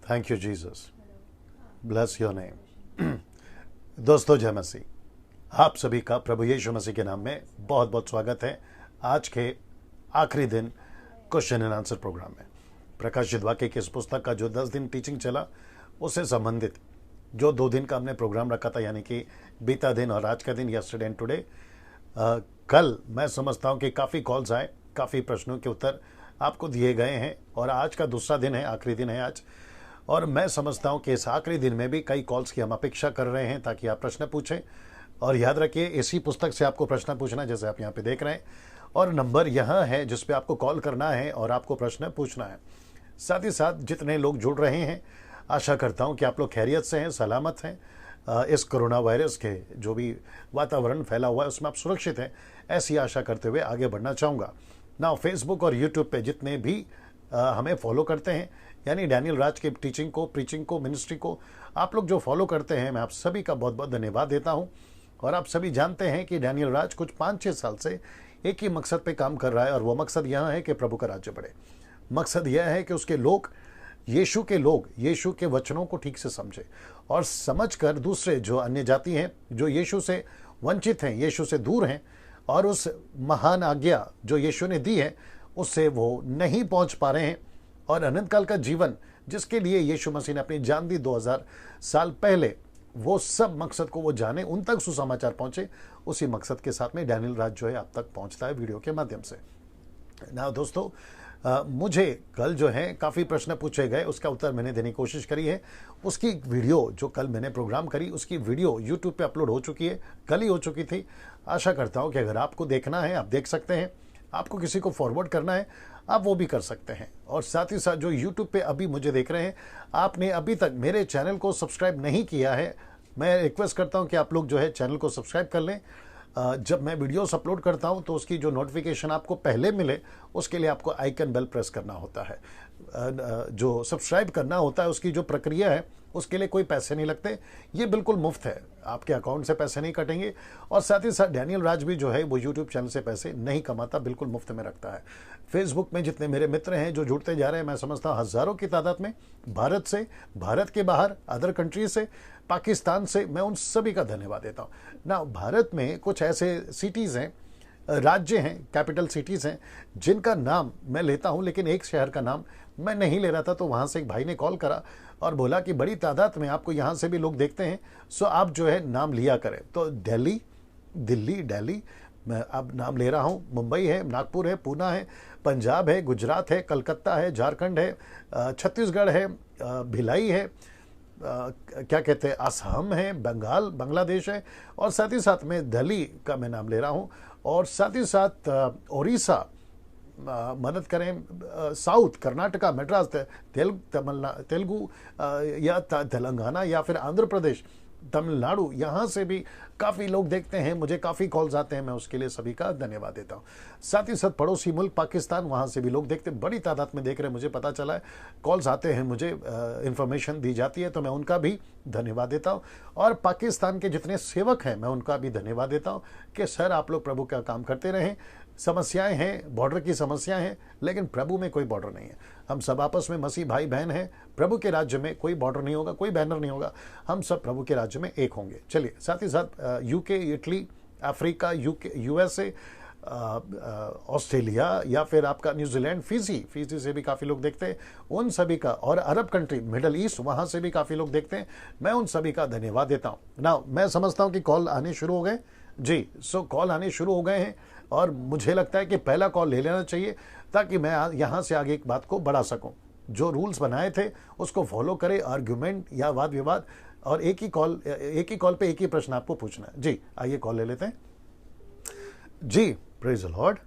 Thank you Jesus, bless your name. दोस्तों जय मसीह, आप सभी का प्रभु यीशु मसीह के नाम में बहुत बहुत स्वागत है आज के आखिरी दिन क्वेश्चन एंड आंसर प्रोग्राम में। प्रकाशित वाक्य की इस पुस्तक का जो 10 दिन टीचिंग चला उससे संबंधित जो 2 दिन का हमने प्रोग्राम रखा था, यानी कि बीता दिन और आज का दिन, यस्टरडे एंड टुडे, कल मैं समझता हूं कि काफ़ी कॉल्स आए, काफ़ी प्रश्नों के उत्तर आपको दिए गए हैं और आज का दूसरा दिन है, आखिरी दिन है आज। और मैं समझता हूं कि इस आखिरी दिन में भी कई कॉल्स की हम अपेक्षा कर रहे हैं ताकि आप प्रश्न पूछें। और याद रखिए, इसी पुस्तक से आपको प्रश्न पूछना है, जैसे आप यहाँ पे देख रहे हैं, और नंबर यहाँ है जिस पे आपको कॉल करना है और आपको प्रश्न पूछना है। साथ ही साथ जितने लोग जुड़ रहे हैं, आशा करता हूँ कि आप लोग खैरियत से हैं, सलामत हैं। इस कोरोना वायरस के जो भी वातावरण फैला हुआ है उसमें आप सुरक्षित हैं, ऐसी आशा करते हुए आगे बढ़ना चाहूँगा। ना फेसबुक और यूट्यूब पे जितने भी हमें फॉलो करते हैं, यानी डैनियल राज के टीचिंग को, प्रीचिंग को, मिनिस्ट्री को आप लोग जो फॉलो करते हैं, मैं आप सभी का बहुत बहुत धन्यवाद देता हूं। और आप सभी जानते हैं कि डैनियल राज कुछ 5-6 साल से एक ही मकसद पे काम कर रहा है, और वो मकसद यह है कि प्रभु का राज्य बढ़े। मकसद यह है कि उसके लोग, यीशु के वचनों को ठीक से समझे और समझकर दूसरे जो अन्य जाति हैं, जो यीशु से वंचित हैं, यीशु से दूर हैं और उस महान आज्ञा जो यीशु ने दी है उससे वो नहीं पहुंच पा रहे हैं, और अनंत काल का जीवन जिसके लिए यीशु मसीह ने अपनी जान दी 2000 साल पहले, वो सब मकसद को वो जाने, उन तक सुसमाचार पहुंचे। उसी मकसद के साथ में डैनियल राज जो है आप तक पहुंचता है वीडियो के माध्यम से। ना दोस्तों, मुझे कल जो है काफ़ी प्रश्न पूछे गए, उसका उत्तर मैंने देने की कोशिश करी है। उसकी वीडियो जो कल मैंने प्रोग्राम करी, उसकी वीडियो यूट्यूब पे अपलोड हो चुकी है, कल ही हो चुकी थी। आशा करता हूँ कि अगर आपको देखना है आप देख सकते हैं, आपको किसी को फॉरवर्ड करना है आप वो भी कर सकते हैं। और साथ ही साथ जो यूट्यूब पे अभी मुझे देख रहे हैं, आपने अभी तक मेरे चैनल को सब्सक्राइब नहीं किया है, मैं रिक्वेस्ट करता हूं कि आप लोग जो है चैनल को सब्सक्राइब कर लें। जब मैं वीडियोस अपलोड करता हूं तो उसकी जो नोटिफिकेशन आपको पहले मिले, उसके लिए आपको आइकन बेल प्रेस करना होता है। जो सब्सक्राइब करना होता है उसकी जो प्रक्रिया है, उसके लिए कोई पैसे नहीं लगते, ये बिल्कुल मुफ्त है, आपके अकाउंट से पैसे नहीं कटेंगे। और साथ ही साथ डैनियल राज भी जो है वो यूट्यूब चैनल से पैसे नहीं कमाता, बिल्कुल मुफ्त में रखता है। फेसबुक में जितने मेरे मित्र हैं जो जुड़ते जा रहे हैं, मैं समझता हूँ हज़ारों की तादाद में, भारत से, भारत के बाहर, अदर कंट्री से, पाकिस्तान से, मैं उन सभी का धन्यवाद देता हूँ ना। भारत में कुछ ऐसे सिटीज़ हैं, राज्य हैं, कैपिटल सिटीज़ हैं जिनका नाम मैं लेता हूं, लेकिन एक शहर का नाम मैं नहीं ले रहा था। तो वहां से एक भाई ने कॉल करा और बोला कि बड़ी तादाद में आपको यहां से भी लोग देखते हैं, सो आप जो है नाम लिया करें। तो दिल्ली मैं अब नाम ले रहा हूं, मुंबई है, नागपुर है, पूना है, पंजाब है, गुजरात है, कलकत्ता है, झारखंड है, छत्तीसगढ़ है, भिलाई है, क्या कहते हैं, असम है, बंगाल, बांग्लादेश है, और साथ ही साथ में दिल्ली का मैं नाम ले रहा हूं। और साथ ही साथ उड़ीसा, मदद करें, साउथ, कर्नाटका, मद्रास, तेलुगु या तेलंगाना या फिर आंध्र प्रदेश, तमिलनाडु, यहाँ से भी काफ़ी लोग देखते हैं, मुझे काफ़ी कॉल्स आते हैं, मैं उसके लिए सभी का धन्यवाद देता हूँ। साथ ही साथ पड़ोसी मुल्क पाकिस्तान, वहाँ से भी लोग देखते हैं, बड़ी तादाद में देख रहे हैं, मुझे पता चला है, कॉल्स आते हैं, मुझे इन्फॉर्मेशन दी जाती है, तो मैं उनका भी धन्यवाद देता हूँ। और पाकिस्तान के जितने सेवक हैं मैं उनका भी धन्यवाद देता हूँ कि सर आप लोग प्रभु का काम करते रहें। समस्याएं हैं, बॉर्डर की समस्याएं हैं, लेकिन प्रभु में कोई बॉर्डर नहीं है। हम सब आपस में मसीह भाई बहन हैं। प्रभु के राज्य में कोई बॉर्डर नहीं होगा, कोई बैनर नहीं होगा, हम सब प्रभु के राज्य में एक होंगे। चलिए, साथ ही साथ UK, Italy, Africa, USA, Australia या फिर आपका न्यूजीलैंड, फिजी से भी काफ़ी लोग देखते हैं, उन सभी का, और अरब कंट्री, मिडल ईस्ट, वहाँ से भी काफ़ी लोग देखते हैं, मैं उन सभी का धन्यवाद देता हूँ ना। मैं समझता हूँ कि कॉल आने शुरू हो गए जी, सो कॉल आने शुरू हो गए हैं और मुझे लगता है कि पहला कॉल ले लेना चाहिए ताकि मैं यहाँ से आगे एक बात को बढ़ा सकूँ। जो रूल्स बनाए थे उसको फॉलो करें, आर्ग्यूमेंट या वाद विवाद, और एक ही कॉल पे एक ही प्रश्न आपको पूछना है। जी आइए कॉल ले लेते हैं जी। Praise the lord.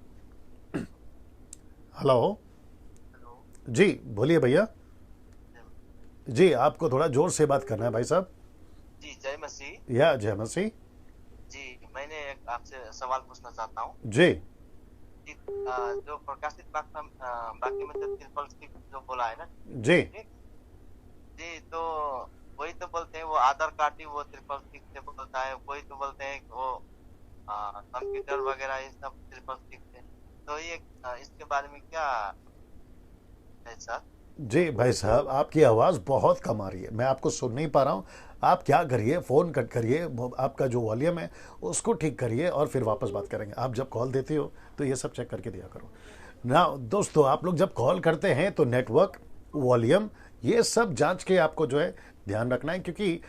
हेलो जी, बोलिए भैया जी, आपको थोड़ा जोर से बात करना है भाई साहब जी। जय मसीह। या जय मसीह जी, मैंने आपसे सवाल पूछना चाहता हूँ जी। जो प्रकाशित वाक्य में जो ट्रिपल स्टिक जो बोला है ना जी जी, तो वही तो बोलते हैं वो आधार कार्ड ही वो ट्रिपल स्टिक से बोलता है, कोई तो बोलते हैं वो कंप्यूटर वगैरह ये सब ट्रिपल स्टिक से। तो ये इसके बारे में क्या है सर? जी भाई साहब, आपकी आवाज़ बहुत कम आ रही है, मैं आपको सुन नहीं पा रहा हूँ। आप क्या करिए, फ़ोन कट करिए, आपका जो वॉल्यूम है उसको ठीक करिए और फिर वापस बात करेंगे। आप जब कॉल देते हो तो ये सब चेक करके दिया करो ना। दोस्तों, आप लोग जब कॉल करते हैं तो नेटवर्क, वॉल्यूम, ये सब जांच के आपको जो है ध्यान रखना है, क्योंकि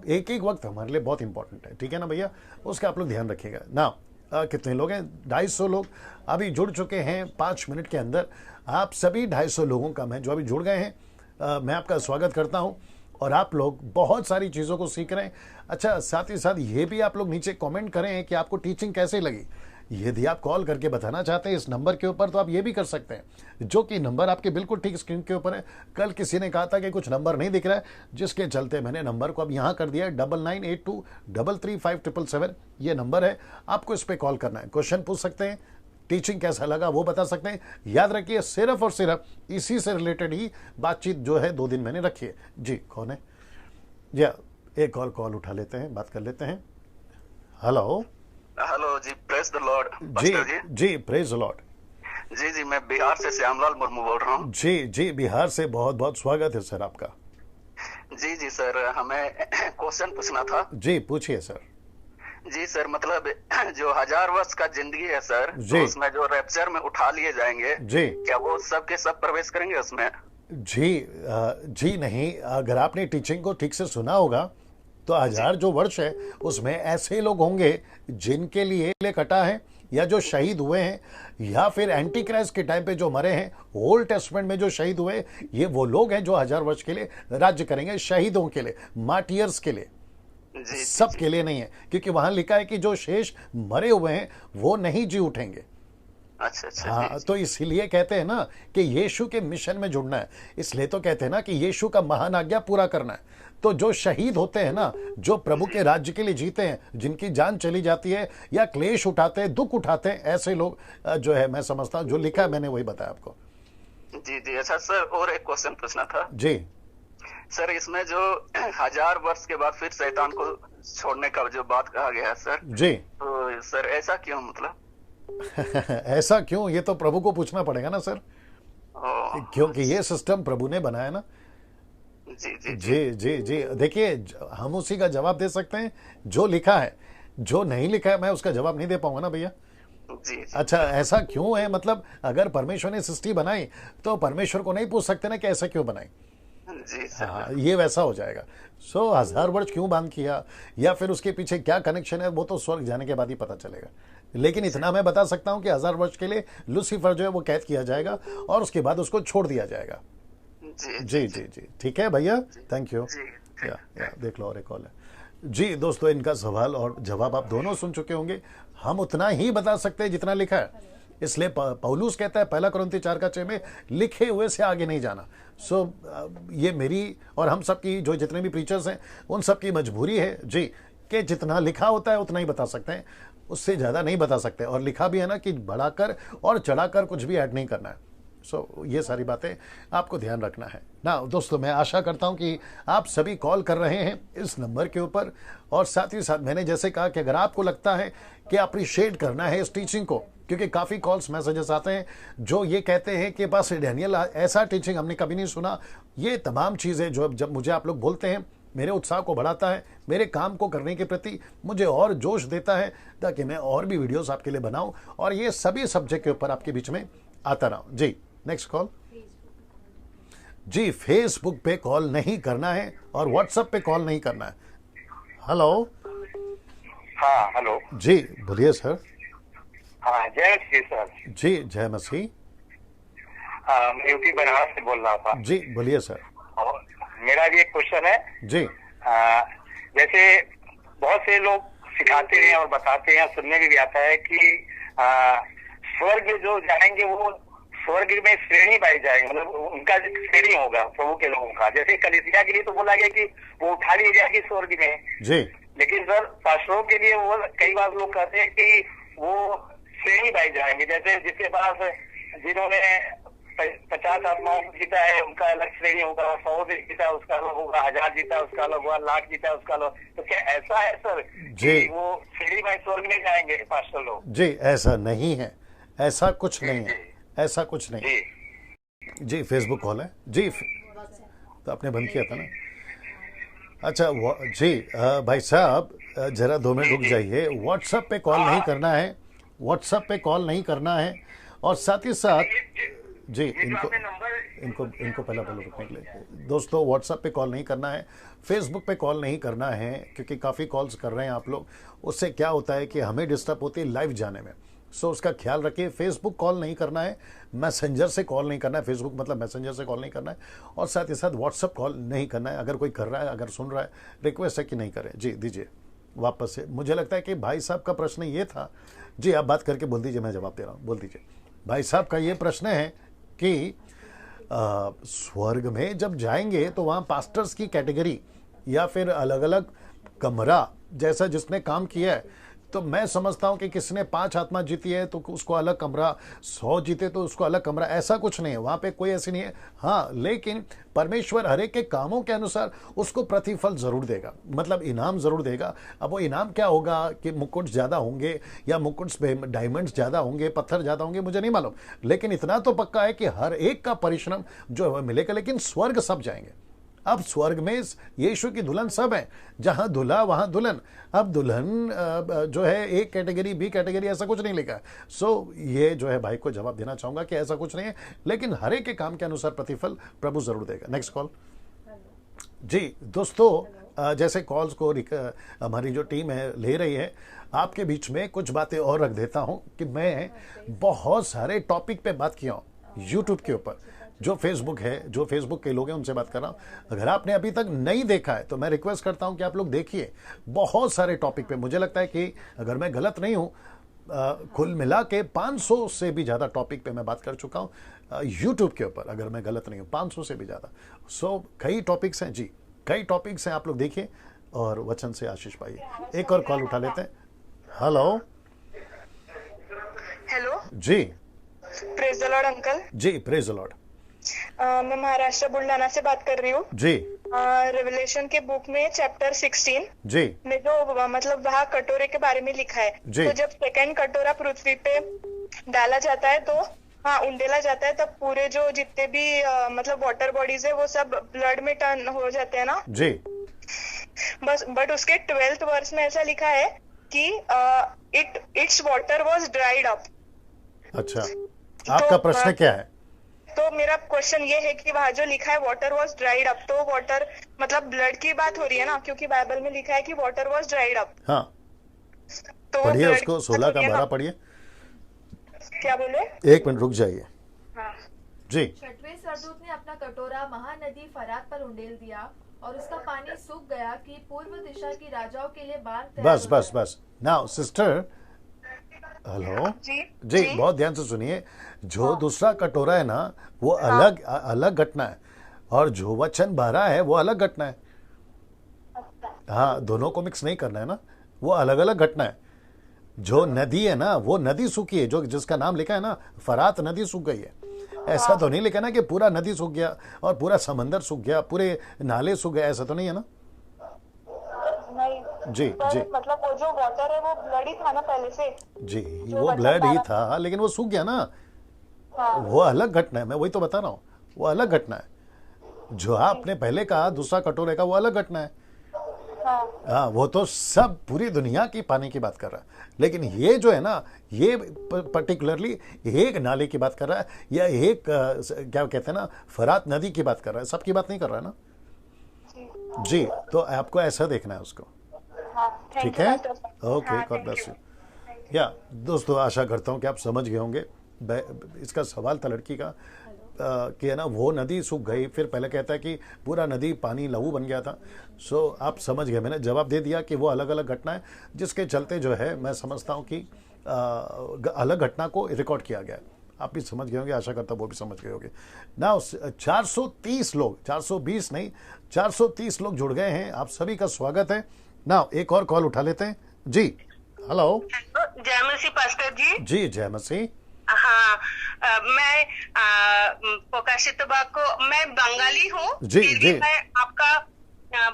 एक एक वक्त हमारे लिए बहुत इंपॉर्टेंट है। ठीक है ना भैया, उसका आप लोग ध्यान रखिएगा ना। कितने लोग हैं? 250 लोग अभी जुड़ चुके हैं 5 मिनट के अंदर। आप सभी 250 लोगों का मैं जो अभी जुड़ गए हैं, मैं आपका स्वागत करता हूं। और आप लोग बहुत सारी चीज़ों को सीख रहे हैं। अच्छा, साथ ही साथ ये भी आप लोग नीचे कमेंट करें कि आपको टीचिंग कैसे लगी। यदि आप कॉल करके बताना चाहते हैं इस नंबर के ऊपर तो आप ये भी कर सकते हैं, जो कि नंबर आपके बिल्कुल ठीक स्क्रीन के ऊपर है। कल किसी ने कहा था कि कुछ नंबर नहीं दिख रहा है, जिसके चलते मैंने नंबर को अब यहाँ कर दिया है। 9982335777 ये नंबर है। आपको इस पर कॉल करना है, क्वेश्चन पूछ सकते हैं, टीचिंग कैसा लगा वो बता सकते हैं। याद रखिए, सिर्फ और सिर्फ इसी से रिलेटेड ही बातचीत जो है 2 दिन मैंने रखी है। जी, कौन है? जी, एक कॉल उठा लेते हैं, बात कर लेते हैं। हेलो। हेलो जी, प्रेज द लॉर्ड। जी, प्रेज द लॉर्ड। जी, मैं बिहार से श्यामलाल मुर्मू बोल रहा हूँ। जी, बिहार से बहुत बहुत स्वागत है सर आपका। जी सर, हमें क्वेश्चन पूछना था। जी, पूछिए सर। जी सर, मतलब जो 1000 वर्ष का जिंदगी है सर, तो उसमें जो रैप्चर में उठा लिए जाएंगे जी, क्या वो सब के सब प्रवेश करेंगे उसमें? जी नहीं। अगर आपने टीचिंग को ठीक से सुना होगा तो 1000 जो वर्ष है उसमें ऐसे लोग होंगे जिनके लिए कटा है, या जो शहीद हुए हैं, या फिर एंटी क्राइस्ट के टाइम पे जो मरे हैं, ओल्ड टेस्टमेंट में जो शहीद हुए, ये वो लोग हैं जो 1000 वर्ष के लिए राज्य करेंगे। शहीदों के लिए, मार्टियर्स के लिए, सब के लिए नहीं है, क्योंकि वहां लिखा है कि जो शेष मरे हुए हैं वो नहीं जी उठेंगे। अच्छा। हाँ, तो इसीलिए कहते हैं ना कि यीशु के मिशन में जुड़ना है। इसलिए तो कहते हैं ना कि यीशु का महान आज्ञा पूरा करना है। तो जो शहीद होते हैं ना, जो प्रभु के राज्य के लिए जीते हैं, जिनकी जान चली जाती है या क्लेश उठाते हैं, दुख उठाते हैं, ऐसे लोग जो है, मैं समझता हूँ, जो लिखा है मैंने वही बताया आपको। जी। अच्छा सर, और एक क्वेश्चन पूछना था। जी सर, इसमें जो 1000 वर्ष के बाद फिर शैतान को छोड़ने का जो बात कहा गया है सर, जी, तो सर ऐसा क्यों, मतलब ऐसा क्यों, ये तो प्रभु को पूछना पड़ेगा ना सर, क्योंकि ये सिस्टम प्रभु ने बनाया ना। जी। देखिए, हम उसी का जवाब दे सकते हैं जो लिखा है। जो नहीं लिखा है मैं उसका जवाब नहीं दे पाऊंगा ना भैया। जी। अच्छा, ऐसा क्यों है, मतलब अगर परमेश्वर ने सृष्टि बनाई तो परमेश्वर को नहीं पूछ सकते ना कि ऐसा क्यों बनाई। जी सर। हाँ, ये वैसा हो जाएगा। 1000 वर्ष क्यों बांध किया, या फिर उसके पीछे क्या कनेक्शन है, वो तो स्वर्ग जाने के बाद ही पता चलेगा। लेकिन इतना मैं बता सकता हूं कि 1000 वर्ष के लिए लूसीफर जो है वो कैद किया जाएगा और उसके बाद उसको छोड़ दिया जाएगा। जी। ठीक है भैया, थैंक यू। या देख लो, और एक कॉल है। जी दोस्तों, इनका सवाल और जवाब आप दोनों सुन चुके होंगे। हम उतना ही बता सकते हैं जितना लिखा है। इसलिए पौलुस कहता है 1 कुरिन्थी 4:6 में, लिखे हुए से आगे नहीं जाना। ये मेरी और हम सब की, जो जितने भी प्रीचर्स हैं, उन सब की मजबूरी है जी, कि जितना लिखा होता है उतना ही बता सकते हैं, उससे ज़्यादा नहीं बता सकते। और लिखा भी है ना कि बढ़ाकर और चढ़ाकर कुछ भी ऐड नहीं करना है। ये सारी बातें आपको ध्यान रखना है ना। दोस्तों, मैं आशा करता हूं कि आप सभी कॉल कर रहे हैं इस नंबर के ऊपर। और साथ ही साथ मैंने जैसे कहा कि अगर आपको लगता है कि अप्रिशिएट करना है इस टीचिंग को, क्योंकि काफ़ी कॉल्स मैसेजेस आते हैं जो ये कहते हैं कि बस डैनियल, ऐसा टीचिंग हमने कभी नहीं सुना। ये तमाम चीज़ें जो जब मुझे आप लोग बोलते हैं, मेरे उत्साह को बढ़ाता है, मेरे काम को करने के प्रति मुझे और जोश देता है, ताकि मैं और भी वीडियोस आपके लिए बनाऊं और ये सभी सब्जेक्ट के ऊपर आपके बीच में आता रहूं। जी, नेक्स्ट कॉल। जी, फेसबुक पे कॉल नहीं करना है और व्हाट्सएप पे कॉल नहीं करना है। हेलो। हाँ, हेलो जी, बोलिए सर। हाँ, जय श्री सर। जी, जय मसीह। मैं यूपी बनारस से बोल रहा था। जी, बोलिए सर। और मेरा भी एक क्वेश्चन है जी। जैसे बहुत से लोग सिखाते हैं और बताते हैं, सुनने में भी आता है कि स्वर्ग जो जाएंगे वो स्वर्ग में श्रेणी पाई जाएगी, मतलब उनका श्रेणी होगा प्रभु के लोगों का। जैसे कलीसिया के लिए तो बोला गया कि वो उठा ली जाएगी स्वर्ग में जी, लेकिन सर पास्टरों के लिए वो कई बार लोग कहते हैं कि वो श्रेणी पाई जाएंगे। जैसे जिसके पास, जिन्होंने 50 आत्माओं को जीता है उनका अलग श्रेणी होगा, 100 जीता उसका अलग होगा, 1000 जीता उसका अलग होगा, 1,00,000 जीता उसका अलग। तो क्या ऐसा है सर कि वो श्रेणी में स्वर्ग में जाएंगे पास्टर लोग? जी, ऐसा नहीं है, ऐसा कुछ नहीं है, ऐसा कुछ नहीं। जी फेसबुक कॉल है जी, तो आपने बंद किया था ना। अच्छा जी भाई साहब जरा 2 मिनट रुक जाइए। व्हाट्सएप पे कॉल नहीं करना है, व्हाट्सएप पे कॉल नहीं करना है, और साथ ही साथ जी इनको पहले रुकने के लिए दोस्तों, व्हाट्सएप पे कॉल नहीं करना है, फेसबुक पे कॉल नहीं करना है, क्योंकि काफ़ी कॉल्स कर रहे हैं आप लोग। उससे क्या होता है कि हमें डिस्टर्ब होती है लाइव जाने में, सो उसका ख्याल रखिए। फेसबुक कॉल नहीं करना है, मैसेंजर से कॉल नहीं करना है, फेसबुक मतलब मैसेंजर से कॉल नहीं करना है, और साथ ही साथ व्हाट्सएप कॉल नहीं करना है। अगर कोई कर रहा है, अगर सुन रहा है, रिक्वेस्ट है कि नहीं करें। जी दीजिए वापस से। मुझे लगता है कि भाई साहब का प्रश्न ये था। जी आप बात करके बोल दीजिए, मैं जवाब दे रहा हूँ, बोल दीजिए। भाई साहब का ये प्रश्न है कि स्वर्ग में जब जाएंगे तो वहाँ पास्टर्स की कैटेगरी या फिर अलग अलग कमरा जैसा जिसने काम किया है, तो मैं समझता हूं कि किसने 5 आत्मा जीती है तो उसको अलग कमरा, 100 जीते तो उसको अलग कमरा, ऐसा कुछ नहीं है वहां पे, कोई ऐसी नहीं है। हाँ, लेकिन परमेश्वर हर एक के कामों के अनुसार उसको प्रतिफल जरूर देगा, मतलब इनाम जरूर देगा। अब वो इनाम क्या होगा कि मुकुट ज्यादा होंगे या मुकुट पे डायमंड्स ज्यादा होंगे, पत्थर ज्यादा होंगे, मुझे नहीं मालूम, लेकिन इतना तो पक्का है कि हर एक का परिश्रम जो है मिलेगा। लेकिन स्वर्ग सब जाएंगे। अब स्वर्ग में यीशु की दुल्हन सब है, जहां दुल्हा वहां दुल्हन। अब दुल्हन जो है एक कैटेगरी, बी कैटेगरी, ऐसा कुछ नहीं लिखा है। सो ये जो है भाई को जवाब देना चाहूंगा कि ऐसा कुछ नहीं है, लेकिन हर एक के काम के अनुसार प्रतिफल प्रभु जरूर देगा। Next call. जी दोस्तों, जैसे कॉल्स को हमारी जो टीम है ले रही है, आपके बीच में कुछ बातें और रख देता हूं कि मैं बहुत सारे टॉपिक पे बात किया हूं यूट्यूब के ऊपर। जो फेसबुक है, जो फेसबुक के लोग हैं उनसे बात कर रहा हूं। अगर आपने अभी तक नहीं देखा है तो मैं रिक्वेस्ट करता हूं कि आप लोग देखिए। बहुत सारे टॉपिक पे, मुझे लगता है कि अगर मैं गलत नहीं हूं, कुल मिला के 500 से भी ज़्यादा टॉपिक पे मैं बात कर चुका हूं यूट्यूब के ऊपर, अगर मैं गलत नहीं हूं 500 से भी ज़्यादा। सो कई टॉपिक्स हैं जी, कई टॉपिक्स हैं, आप लोग देखिए और वचन से आशीष पाइए। एक और कॉल उठा लेते हैं। हेलो हेलो जी, प्रेज द लॉर्ड अंकल। जी प्रेज द लॉर्ड। मैं महाराष्ट्र बुल्ढाना से बात कर रही हूँ जी। रेवलेशन के बुक में चैप्टर 16 जी में जो मतलब वहाँ कटोरे के बारे में लिखा है, जी। तो जब सेकंड कटोरा पृथ्वी पे डाला जाता है, तो हाँ उंडेला जाता है, तब पूरे जो जितने भी मतलब वाटर बॉडीज है वो सब ब्लड में टर्न हो जाते हैं ना जी। बस, बट उसके 12th वर्स में ऐसा लिखा है कि it's water was dried up. अच्छा, आपका प्रश्न क्या है? तो मेरा क्वेश्चन ये है कि वहाँ जो लिखा है वाटर वाज ड्राइड अप, तो वाटर मतलब ब्लड की बात हो रही है ना, क्योंकि बाइबल में लिखा है कि वाटर वाज ड्राइड अप। हाँ, तो पढ़िए उसको, 16 का 12 पढ़िए। क्या बोले? 1 मिनट रुक जाइए। हाँ जी। 6वें सरदूत ने अपना कटोरा महानदी फरात पर उंडेल दिया और उसका पानी सूख गया कि पूर्व दिशा की राजाओं के लिए बाग तैयार बस बस बस। नाउ सिस्टर, हेलो जी, बहुत ध्यान से सुनिए। जो दूसरा कटोरा है ना वो अलग अलग घटना है, और जो वचन 12 है वो अलग घटना है। हाँ, दोनों को मिक्स नहीं करना है ना, वो अलग अलग घटना है। जो नदी है ना वो नदी सूखी है, जो जिसका नाम लिखा है ना फरात नदी सूख गई है। ऐसा तो नहीं लिखा ना कि पूरा नदी सूख गया और पूरा समंदर सूख गया, पूरे नाले सूख गए, ऐसा तो नहीं है ना। नहीं जी जी, मतलब वो जो वाटर है वो ब्लड ही था ना पहले से। जी वो ब्लड ही था, लेकिन वो सूख गया ना। हाँ। वो अलग घटना है, मैं वही तो बता रहा हूँ, वो अलग घटना है। जो आपने पहले कहा दूसरा कटोरे का, वो अलग घटना है। हाँ, वो तो सब पूरी दुनिया की पानी की बात कर रहा है, लेकिन ये जो है ना, ये पर्टिकुलरली एक नाले की बात कर रहा है, या एक क्या कहते हैं ना, फरात नदी की बात कर रहा है, सबकी बात नहीं कर रहा है ना जी। तो आपको ऐसा देखना है उसको, ठीक है? Okay, God bless you. या दोस्तों, आशा करता हूँ कि आप समझ गए होंगे। इसका सवाल था लड़की का कि है ना, वो नदी सूख गई, फिर पहले कहता है कि पूरा नदी पानी लहू बन गया था। सो आप समझ गए, मैंने जवाब दे दिया कि वो अलग अलग घटना है, जिसके चलते जो है मैं समझता हूँ कि अलग घटना को रिकॉर्ड किया गया है। आप भी समझ गए होंगे, आशा करता हूँ वो भी समझ गए होंगे ना। 430 लोग, 420 नहीं, 430 लोग जुड़ गए हैं। आप सभी का स्वागत है ना। एक और कॉल उठा लेते हैं जी। हेलो, जय मसीह पास्टर जी। जी जय मसीह। हाँ, मैं पोकाशितबा को, मैं बंगाली हूँ जी जी। मैं आपका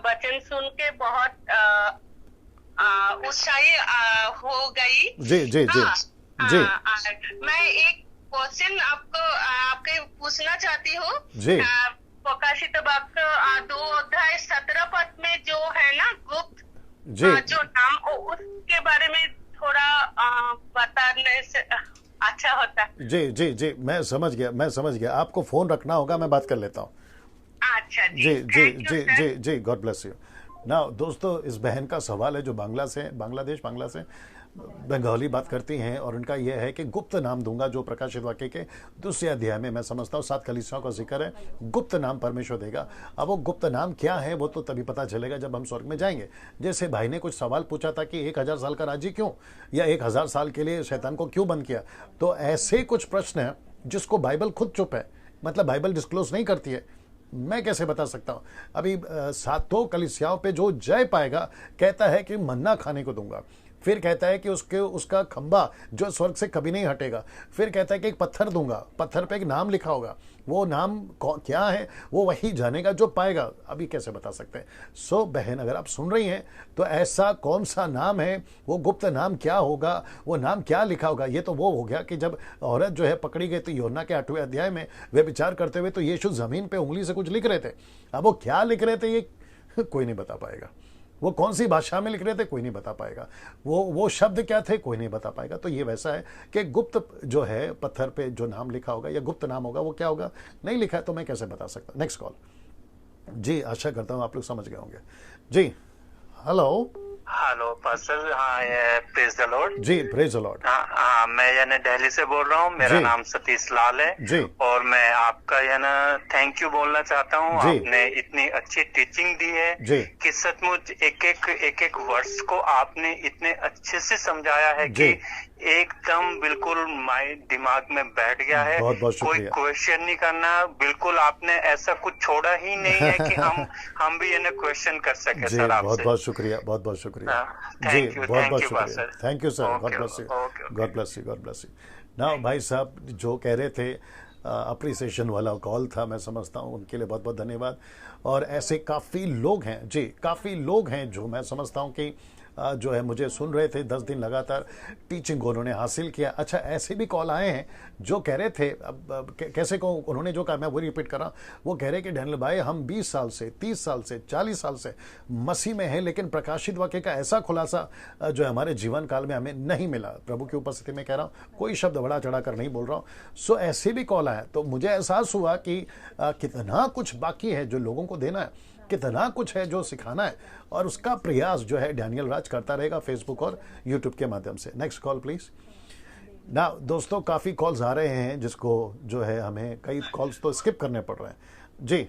वचन सुन के बहुत उत्साही हो गई। जी जी जी जी। मैं एक क्वेश्चन आपको आपके पूछना चाहती हूँ जी प्रकाशित वाक्य 2 अध्याय 17 पद में जो है ना गुप्त जी जो नाम उसके बारे में थोड़ा बताने से अच्छा होता। जी जी जी मैं समझ गया। आपको फोन रखना होगा, मैं बात कर लेता हूँ। अच्छा जी जी जी जी जी गॉड ब्लेस यू। ना दोस्तों, इस बहन का सवाल है जो बांग्ला से बंगाली बात करती हैं, और उनका यह है कि गुप्त नाम दूंगा, जो प्रकाशित वाक्य के 2 अध्याय में मैं समझता हूँ 7 कलीसियाओं का जिक्र है, गुप्त नाम परमेश्वर देगा। अब वो गुप्त नाम क्या है वो तो तभी पता चलेगा जब हम स्वर्ग में जाएंगे। जैसे भाई ने कुछ सवाल पूछा था कि 1000 साल का राज्य क्यों, या 1000 साल के लिए शैतान को क्यों बंद किया, तो ऐसे कुछ प्रश्न हैं जिसको बाइबल खुद चुप है, मतलब बाइबल डिस्क्लोज नहीं करती है। मैं कैसे बता सकता हूं? अभी 7 कलीसियाओं पे जो जय पाएगा कहता है कि मन्ना खाने को दूंगा, फिर कहता है कि उसका खंबा जो स्वर्ग से कभी नहीं हटेगा, फिर कहता है कि एक पत्थर दूंगा, पत्थर पे एक नाम लिखा होगा, वो नाम क्या है वो वही जानेगा जो पाएगा। अभी कैसे बता सकते हैं? सो बहन, अगर आप सुन रही हैं तो ऐसा कौन सा नाम है, वो गुप्त नाम क्या होगा, वो नाम क्या लिखा होगा? ये तो वो हो गया कि जब औरत जो है पकड़ी गई थी यूहन्ना के 8वें अध्याय में, वे विचार करते हुए तो यीशु जमीन पे उंगली से कुछ लिख रहे थे। अब वो क्या लिख रहे थे ये कोई नहीं बता पाएगा। वो कौन सी भाषा में लिख रहे थे कोई नहीं बता पाएगा। वो शब्द क्या थे कोई नहीं बता पाएगा। तो ये वैसा है कि गुप्त जो है पत्थर पे जो नाम लिखा होगा या गुप्त नाम होगा वो क्या होगा, नहीं लिखा है तो मैं कैसे बता सकता। नेक्स्ट कॉल जी, आशा करता हूँ आप लोग समझ गए होंगे। जी हेलो पास्टर। हाँ, प्रेज द लॉर्ड। जी प्रेज द लॉर्ड। हाँ, मैं यानी दिल्ली से बोल रहा हूँ। मेरा नाम सतीश लाल है जी, और मैं आपका यानी थैंक यू बोलना चाहता हूँ। आपने इतनी अच्छी टीचिंग दी है जी, कि सचमुच एक वर्ड्स को आपने इतने अच्छे से समझाया है कि एकदम बिल्कुल माइंड दिमाग में बैठ गया है। बहुत बहुत कोई क्वेश्चन नहीं करना, बिल्कुल आपने ऐसा कुछ छोड़ा ही नहीं है कि हम भी यानी क्वेश्चन कर सके। सर आपसे बहुत बहुत शुक्रिया, बहुत बहुत शुक्रिया जी, बहुत बहुत शुक्रिया। Thank you sir, God bless you, God bless you, God bless you. ना भाई साहब जो कह रहे थे अप्रिसिएशन वाला कॉल था, मैं समझता हूँ उनके लिए बहुत बहुत धन्यवाद। और ऐसे काफ़ी लोग हैं जी, काफ़ी लोग हैं जो मैं समझता हूँ कि जो है मुझे सुन रहे थे 10 दिन लगातार टीचिंग उन्होंने हासिल किया। अच्छा, ऐसे भी कॉल आए हैं जो कह रहे थे, अब कैसे को उन्होंने जो कहा मैं वो रिपीट कर रहा हूँ, वो कह रहे कि डैनियल भाई हम 20 साल से 30 साल से 40 साल से मसीह में हैं, लेकिन प्रकाशित वाक्य का ऐसा खुलासा जो है हमारे जीवन काल में हमें नहीं मिला। प्रभु की उपस्थिति में कह रहा हूँ, कोई शब्द बड़ा चढ़ा कर नहीं बोल रहा हूँ। सो ऐसे भी कॉल आए तो मुझे एहसास हुआ कि कितना कुछ बाकी है जो लोगों को देना है, कितना कुछ है जो सिखाना है, और उसका प्रयास जो है डैनियल राज करता रहेगा फेसबुक और यूट्यूब के माध्यम से। Next call please. ना दोस्तों, काफ़ी कॉल्स आ रहे हैं जिसको जो है हमें कई कॉल्स तो स्किप करने पड़ रहे हैं। जी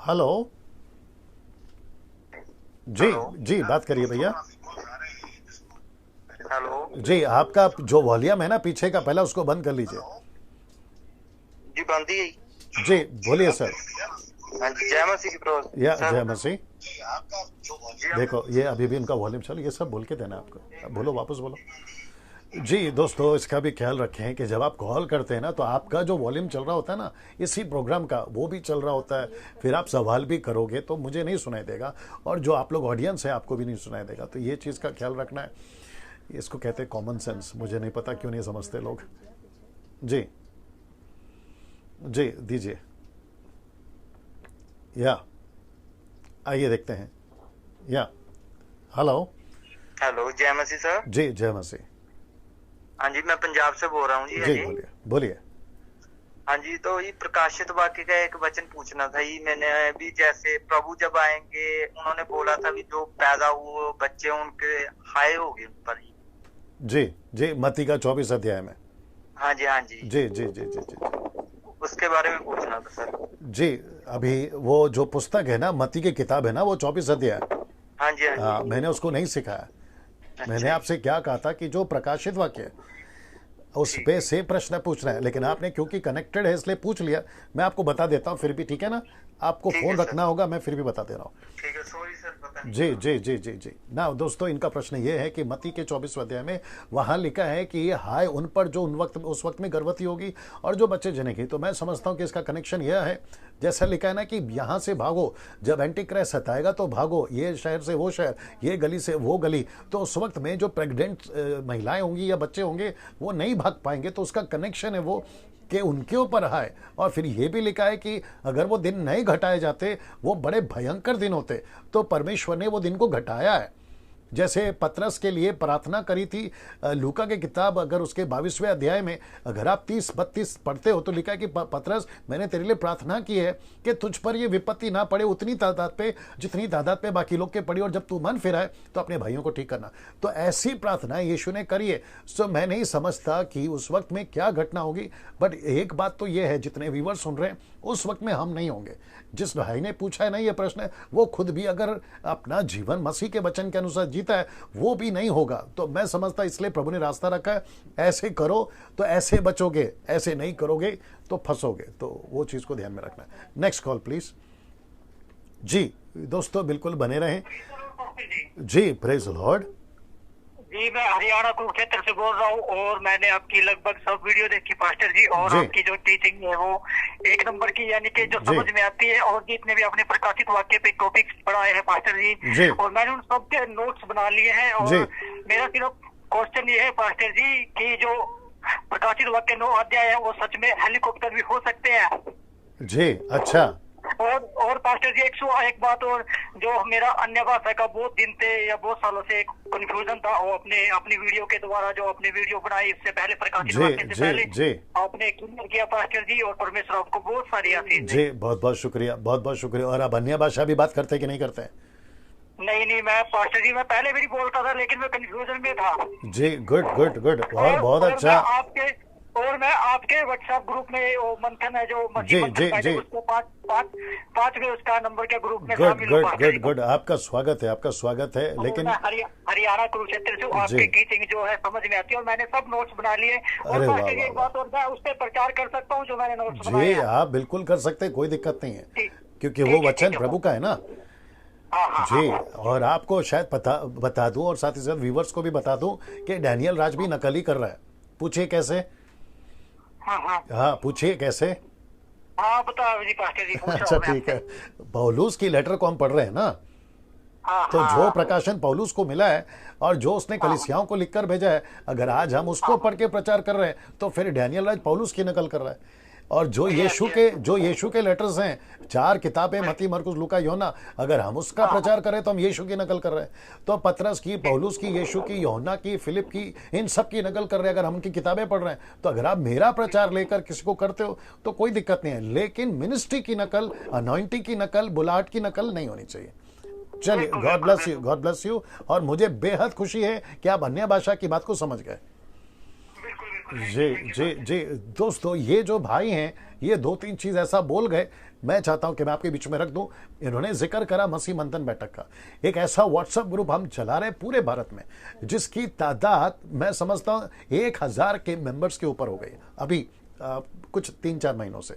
हेलो जी जी, बात करिए भैया। हेलो जी, आपका जो वॉल्यूम है ना पीछे का, पहला उसको बंद कर लीजिए। जी, बंद ही। जी बोलिए सर। जय मसीह। या जय मसीह। देखो ये अभी भी उनका वॉल्यूम चल, ये सब बोल के देना आपको, बोलो वापस बोलो। जी दोस्तों, इसका भी ख्याल रखें कि जब आप कॉल करते हैं ना तो आपका जो वॉल्यूम चल रहा होता है ना इसी प्रोग्राम का, वो भी चल रहा होता है। फिर आप सवाल भी करोगे तो मुझे नहीं सुनाई देगा, और जो आप लोग ऑडियंस है आपको भी नहीं सुनाई देगा। तो ये चीज़ का ख्याल रखना है। इसको कहते हैं कॉमन सेंस। मुझे नहीं पता क्यों नहीं समझते लोग। जी जी दीजिए, या आइए देखते हैं। या हेलो जय मसीह सर। जी जय मसीह। हाँ जी, मैं पंजाब से बोल रहा हूँ जी। जी बोलिए बोलिए। हाँ जी, तो ये प्रकाशित वाक्य का एक वचन पूछना था। ये मैंने भी, जैसे प्रभु जब आएंगे उन्होंने बोला था कि जो पैदा हुए बच्चे उनके हाय होगी उन पर ही। जी जी, मत्ती का 24 अध्याय में। हाँ जी हाँ जी जी जी जी जी जी, उसके बारे में पूछना था सर। जी अभी वो जो पुस्तक है ना, मत्ती की किताब है ना, वो 24 अध्याय। हाँ जी हाँ हाँ, मैंने उसको नहीं सिखाया। मैंने आपसे क्या कहा था कि जो प्रकाशित वाक्य है उस पे से प्रश्न पूछना है, लेकिन आपने क्योंकि कनेक्टेड है इसलिए पूछ लिया। मैं आपको बता देता हूँ फिर भी, ठीक है ना? आपको फोन रखना होगा, मैं फिर भी बता दे रहा हूँ। ठीक है, सॉरी सर, पता नहीं। जी जी जी जी जी। ना दोस्तों, इनका प्रश्न ये है कि मत्ती के 24 अध्याय में वहां लिखा है कि ये हाय उन पर जो उस वक्त में गर्भवती होगी और जो बच्चे जनेगी। तो मैं समझता हूँ कि इसका कनेक्शन यह है, जैसा लिखा है ना कि यहाँ से भागो, जब एंटी क्राइस्ट सताएगा तो भागो, ये शहर से वो शहर, ये गली से वो गली। तो उस वक्त में जो प्रेग्नेंट महिलाएं होंगी या बच्चे होंगे वो नहीं भाग पाएंगे। तो उसका कनेक्शन है वो कि उनके ऊपर आए। और फिर ये भी लिखा है कि अगर वो दिन नहीं घटाए जाते वो बड़े भयंकर दिन होते। तो परमेश्वर ने वो दिन को घटाया है। जैसे पतरस के लिए प्रार्थना करी थी लूका की किताब अगर उसके 22वें अध्याय में अगर आप 30-32 पढ़ते हो तो लिखा है कि पतरस मैंने तेरे लिए प्रार्थना की है कि तुझ पर ये विपत्ति ना पड़े उतनी तादाद पे जितनी तादाद पे बाकी लोग के पड़ी, और जब तू मन फिराए तो अपने भाइयों को ठीक करना। तो ऐसी प्रार्थना यीशु ने करी है। सो मैं नहीं समझता कि उस वक्त में क्या घटना होगी, बट एक बात तो ये है जितने व्यूअर सुन रहे हैं उस वक्त में हम नहीं होंगे। जिस भाई ने पूछा है ना ये प्रश्न, वो खुद भी अगर अपना जीवन मसीह के वचन के अनुसार जीता है वो भी नहीं होगा। तो मैं समझता इसलिए प्रभु ने रास्ता रखा है, ऐसे करो तो ऐसे बचोगे, ऐसे नहीं करोगे तो फंसोगे। तो वो चीज को ध्यान में रखना है। Next call please. जी दोस्तों बिल्कुल बने रहें। जी प्रेज लॉर्ड। जी मैं हरियाणा कुरुक्षेत्र से बोल रहा हूँ और मैंने आपकी लगभग सब वीडियो देखी पास्टर जी, और आपकी जो टीचिंग है वो एक नंबर की, यानी कि जो समझ में आती है। और जितने भी आपने प्रकाशित वाक्य पे टॉपिक्स पढ़ाए हैं पास्टर जी, और मैंने उन सब के नोट्स बना लिए हैं। और मेरा सिर्फ क्वेश्चन ये है पास्टर जी कि जो प्रकाशित वाक्य 9 अध्याय है वो सच में हेलीकॉप्टर भी हो सकते हैं? जी अच्छा। और पास्टर जी एक बात और, जो मेरा अन्य भाषा का बहुत दिन से या बहुत सालों से एक कंफ्यूजन था, वो अपनी वीडियो के द्वारा जो आपने वीडियो बनाई इससे पहले प्रकाशित वाक्य से पहले आपने क्लियर किया पास्टर जी, और परमेश्वर आपको बहुत सारी आशीष दे। जी बहुत बहुत शुक्रिया, बहुत बहुत शुक्रिया। और आप अन्य भाषा भी बात करते कि नहीं करते? नहीं मैं पास्टर जी मैं पहले भी बोलता था लेकिन मैं कंफ्यूजन में था। जी गुड गुड गुड, और बहुत अच्छा। मैं आपके व्हाट्सएप ग्रुप में वो मंथन है जो उसको पांचवे उसका नंबर के ग्रुप में शामिल हूं। गुड गुड, आपका स्वागत है, आपका स्वागत है। लेकिन हरियाणा कुरुक्षेत्र से आपकी टीचिंग जो है समझ में आती है और मैंने सब नोट्स बना लिए। और पास्टर जी एक बात और, मैं उस पर प्रचार कर सकता हूँ जो मैंने नोट्स बनाए? जी आप बिल्कुल कर सकते हैं, कोई दिक्कत नहीं है, क्योंकि वो वचन प्रभु का है ना। जी और आपको शायद बता दूं और साथ ही साथ व्यूवर्स को भी बता दूं कि डैनियल राज भी नकल ही कर रहा है। पूछिए कैसे? हाँ पूछिए कैसे? हाँ बताओ जी पास्टर जी। अच्छा ठीक है। पौलुस की लेटर को हम पढ़ रहे हैं ना, तो जो प्रकाशन पौलुस को मिला है और जो उसने कलीसियाओं को लिखकर भेजा है, अगर आज हम उसको पढ़ के प्रचार कर रहे हैं तो फिर डैनियल राज पौलुस की नकल कर रहा है। और जो यीशु के लेटर्स हैं, 4 किताबें मत्ती मरकुस लूका योहन्ना, अगर हम उसका प्रचार करें तो हम यीशु की नकल कर रहे हैं। तो पतरस की, पौलुस की, यीशु की, योहन्ना की, फिलिप की, इन सब की नकल कर रहे हैं। अगर हम उनकी किताबें पढ़ रहे हैं तो अगर आप मेरा प्रचार लेकर किसी को करते हो तो कोई दिक्कत नहीं है, लेकिन मिनिस्ट्री की नकल, अनॉइंटिंग की नकल, बुलाहट की नकल नहीं होनी चाहिए। चलिए God bless you, God bless you. और मुझे बेहद खुशी है कि आप अन्य भाषा की बात को समझ गए। जी जी जी दोस्तों, ये जो भाई हैं ये 2-3 चीज ऐसा बोल गए, मैं चाहता हूं कि मैं आपके बीच में रख दूं। इन्होंने जिक्र करा मसीह मंथन बैठक का, एक ऐसा व्हाट्सएप ग्रुप हम चला रहे पूरे भारत में जिसकी तादाद मैं समझता हूं 1000 के मेंबर्स के ऊपर हो गई अभी कुछ 3-4 महीनों से,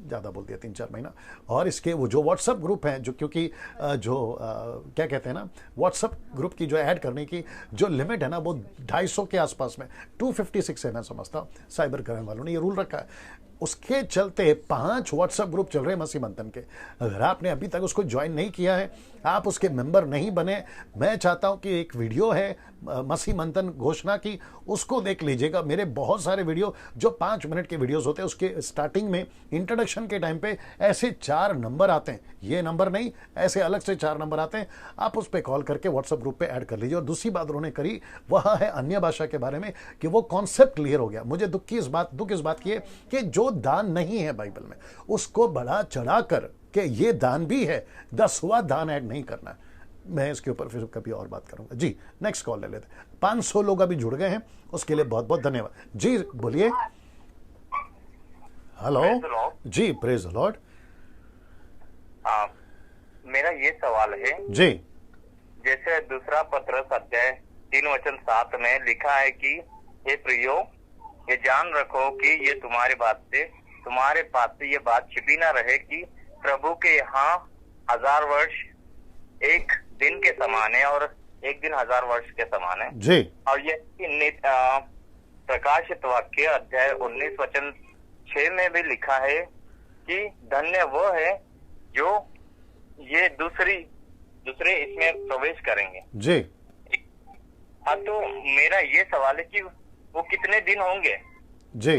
ज़्यादा बोल दिया 3-4 महीना। और इसके वो जो व्हाट्सएप ग्रुप हैं, जो क्योंकि क्या कहते हैं ना, व्हाट्सएप ग्रुप की जो ऐड करने की जो लिमिट है ना वो 250 के आसपास में 256 है, मैं समझता हूँ साइबर क्राइम वालों ने ये रूल रखा है। उसके चलते 5 व्हाट्सएप ग्रुप चल रहे हैं मसीह मंथन के। अगर आपने अभी तक उसको ज्वाइन नहीं किया है, आप उसके मेंबर नहीं बने, मैं चाहता हूं कि एक वीडियो है मसीह मंथन घोषणा की, उसको देख लीजिएगा। मेरे बहुत सारे वीडियो जो 5 मिनट के वीडियोस होते हैं, उसके स्टार्टिंग में इंट्रोडक्शन के टाइम पे ऐसे 4 नंबर आते हैं, ये नंबर नहीं, ऐसे अलग से 4 नंबर आते हैं। आप उस पर कॉल करके व्हाट्सएप ग्रुप पे ऐड कर लीजिए। और दूसरी बात उन्होंने करी वह है अन्य भाषा के बारे में, कि वो कॉन्सेप्ट क्लियर हो गया। मुझे दुख इस बात की है कि जो दान नहीं है बाइबल में उसको बढ़ा चढ़ा कर कि ये दान भी है, 10वां दान ऐड नहीं करना है। मैं इसके ऊपर फिर कभी और बात करूंगा। जी नेक्स्ट कॉल ले लेते हैं। 500 लोग अभी जुड़ गए हैं, उसके लिए बहुत बहुत धन्यवाद। जी बोलिए। हेलो जी, प्रेज द लॉर्ड। मेरा ये सवाल है जी, जैसे दूसरा पत्रस अध्याय 3:7 में लिखा है कि हे प्रियो, ये जान रखो कि ये तुम्हारे पास से ये बात छिपी ना रहे कि प्रभु के यहाँ 1000 वर्ष एक दिन के समान है और एक दिन 1000 वर्ष के समान है जी। और ये प्रकाशित वाक्य अध्याय 19:6 में भी लिखा है कि धन्य वो है जो ये दूसरे इसमें प्रवेश करेंगे जी। हाँ, तो मेरा ये सवाल है कि वो कितने दिन होंगे? जी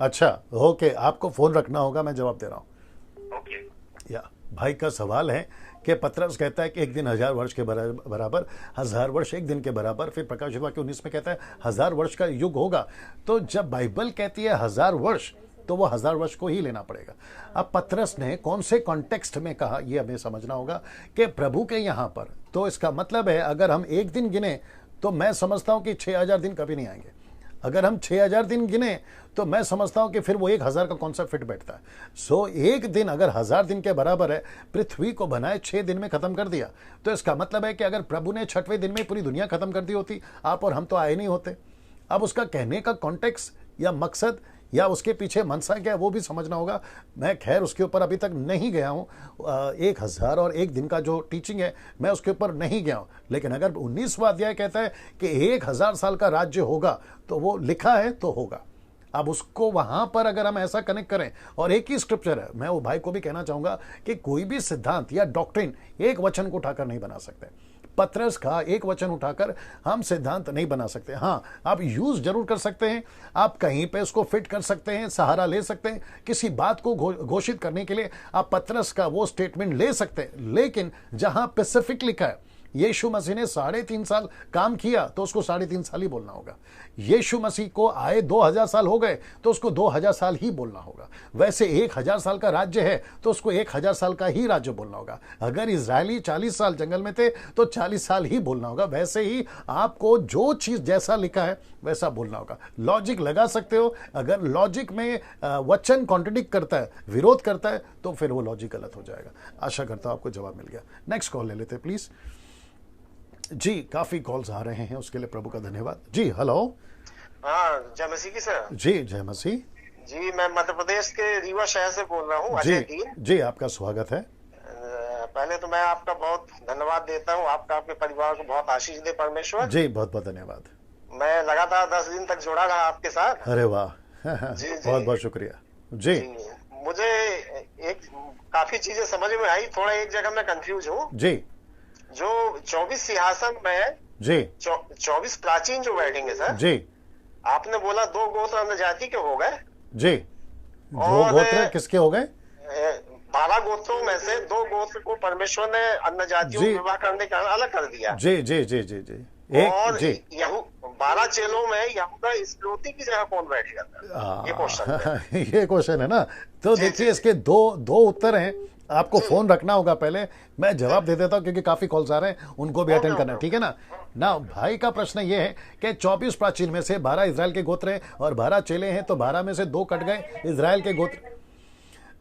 अच्छा, ओके, आपको फोन रखना होगा, मैं जवाब दे रहा हूँ। ओके। या भाई का सवाल है कि पतरस कहता है कि एक दिन 1000 वर्ष के बराबर, 1000 वर्ष एक दिन के बराबर। फिर प्रकाशित वाक्य 19 में कहता है 1000 वर्ष का युग होगा। तो जब बाइबल कहती है 1000 वर्ष, तो वो 1000 वर्ष को ही लेना पड़ेगा। अब पतरस ने कौन से कॉन्टेक्स्ट में कहा, ये हमें समझना होगा कि प्रभु के यहाँ पर। तो इसका मतलब है अगर हम एक दिन गिने तो मैं समझता हूं कि 6000 दिन कभी नहीं आएंगे। अगर हम 6000 दिन गिने तो मैं समझता हूं कि फिर वो 1000 का कौन सा फिट बैठता है। सो एक दिन अगर 1000 दिन के बराबर है, पृथ्वी को बनाए 6 दिन में खत्म कर दिया, तो इसका मतलब है कि अगर प्रभु ने 6वें दिन में पूरी दुनिया खत्म कर दी होती, आप और हम तो आए नहीं होते। अब उसका कहने का कॉन्टेक्स्ट या मकसद या उसके पीछे मनसा क्या है वो भी समझना होगा। मैं खैर उसके ऊपर अभी तक नहीं गया हूँ, 1000 और एक दिन का जो टीचिंग है मैं उसके ऊपर नहीं गया हूँ। लेकिन अगर 19वां अध्याय कहता है कि 1000 साल का राज्य होगा, तो वो लिखा है तो होगा। अब उसको वहां पर अगर हम ऐसा कनेक्ट करें, और एक ही स्क्रिप्चर है, मैं वो भाई को भी कहना चाहूंगा कि कोई भी सिद्धांत या डॉक्ट्रिन एक वचन को उठाकर नहीं बना सकते। पतरस का एक वचन उठाकर हम सिद्धांत नहीं बना सकते। हाँ, आप यूज जरूर कर सकते हैं, आप कहीं पे उसको फिट कर सकते हैं, सहारा ले सकते हैं, किसी बात को घोषित करने के लिए आप पतरस का वो स्टेटमेंट ले सकते हैं। लेकिन जहां स्पेसिफिक लिखा है यीशु मसीह ने 3.5 साल काम किया, तो उसको 3.5 साल ही बोलना होगा। यीशु मसीह को आए 2000 साल हो गए, तो उसको 2000 साल ही बोलना होगा। वैसे 1000 साल का राज्य है, तो उसको 1000 साल का ही राज्य बोलना होगा। अगर इजरायली 40 साल जंगल में थे, तो 40 साल ही बोलना होगा। वैसे ही आपको जो चीज जैसा लिखा है वैसा बोलना होगा। लॉजिक लगा सकते हो, अगर लॉजिक में वचन कॉन्ट्रडिक्ट करता है, विरोध करता है, तो फिर वो लॉजिक गलत हो जाएगा। आशा करता हूं आपको जवाब मिल गया। नेक्स्ट कॉल ले लेते हैं प्लीज। जी, काफी कॉल्स आ रहे हैं, उसके लिए प्रभु का धन्यवाद। जी, हेलो। हाँ, जय मसीह की सर। जी, जय मसीह जी, मैं मध्य प्रदेश के रीवा शहर से बोल रहा हूँ। जी जी, आपका स्वागत है। पहले तो मैं आपका बहुत धन्यवाद देता हूँ, आपका आपके परिवार को बहुत आशीष दे परमेश्वर। जी, बहुत बहुत धन्यवाद। मैं लगातार 10 दिन तक जुड़ा रहा आपके साथ। अरे वाह, बहुत बहुत शुक्रिया। जी, मुझे एक काफी चीजें समझ में आई, थोड़ा एक जगह मैं कंफ्यूज हूँ। जी, जो 24 सिंहासन में जी 24 प्राचीन जो बैठेंगे सर जी, आपने बोला 2 गोत्र अन्य जाति के हो गए जी। 2 गोत्र किसके हो गए? 12 गोत्रों में से 2 गोत्र को परमेश्वर ने अन्य जातियों को विवाह करने के अलग कर दिया। जी जी जी जी जी। और 12 चेलों में यहूदा इस्करियोती की जगह कौन बैठेगा? ये क्वेश्चन है। ये क्वेश्चन है ना। तो देखिए, इसके दो उत्तर हैं। आपको फोन रखना होगा, पहले मैं जवाब दे देता हूं क्योंकि काफी कॉल्स आ रहे हैं, उनको भी अटेंड करना है, ठीक है ना। भाई का प्रश्न ये है कि 24 प्राचीन में से 12 इजराइल के गोत्र हैं और 12 चेले हैं, तो 12 में से 2 कट गए इजराइल के गोत्र।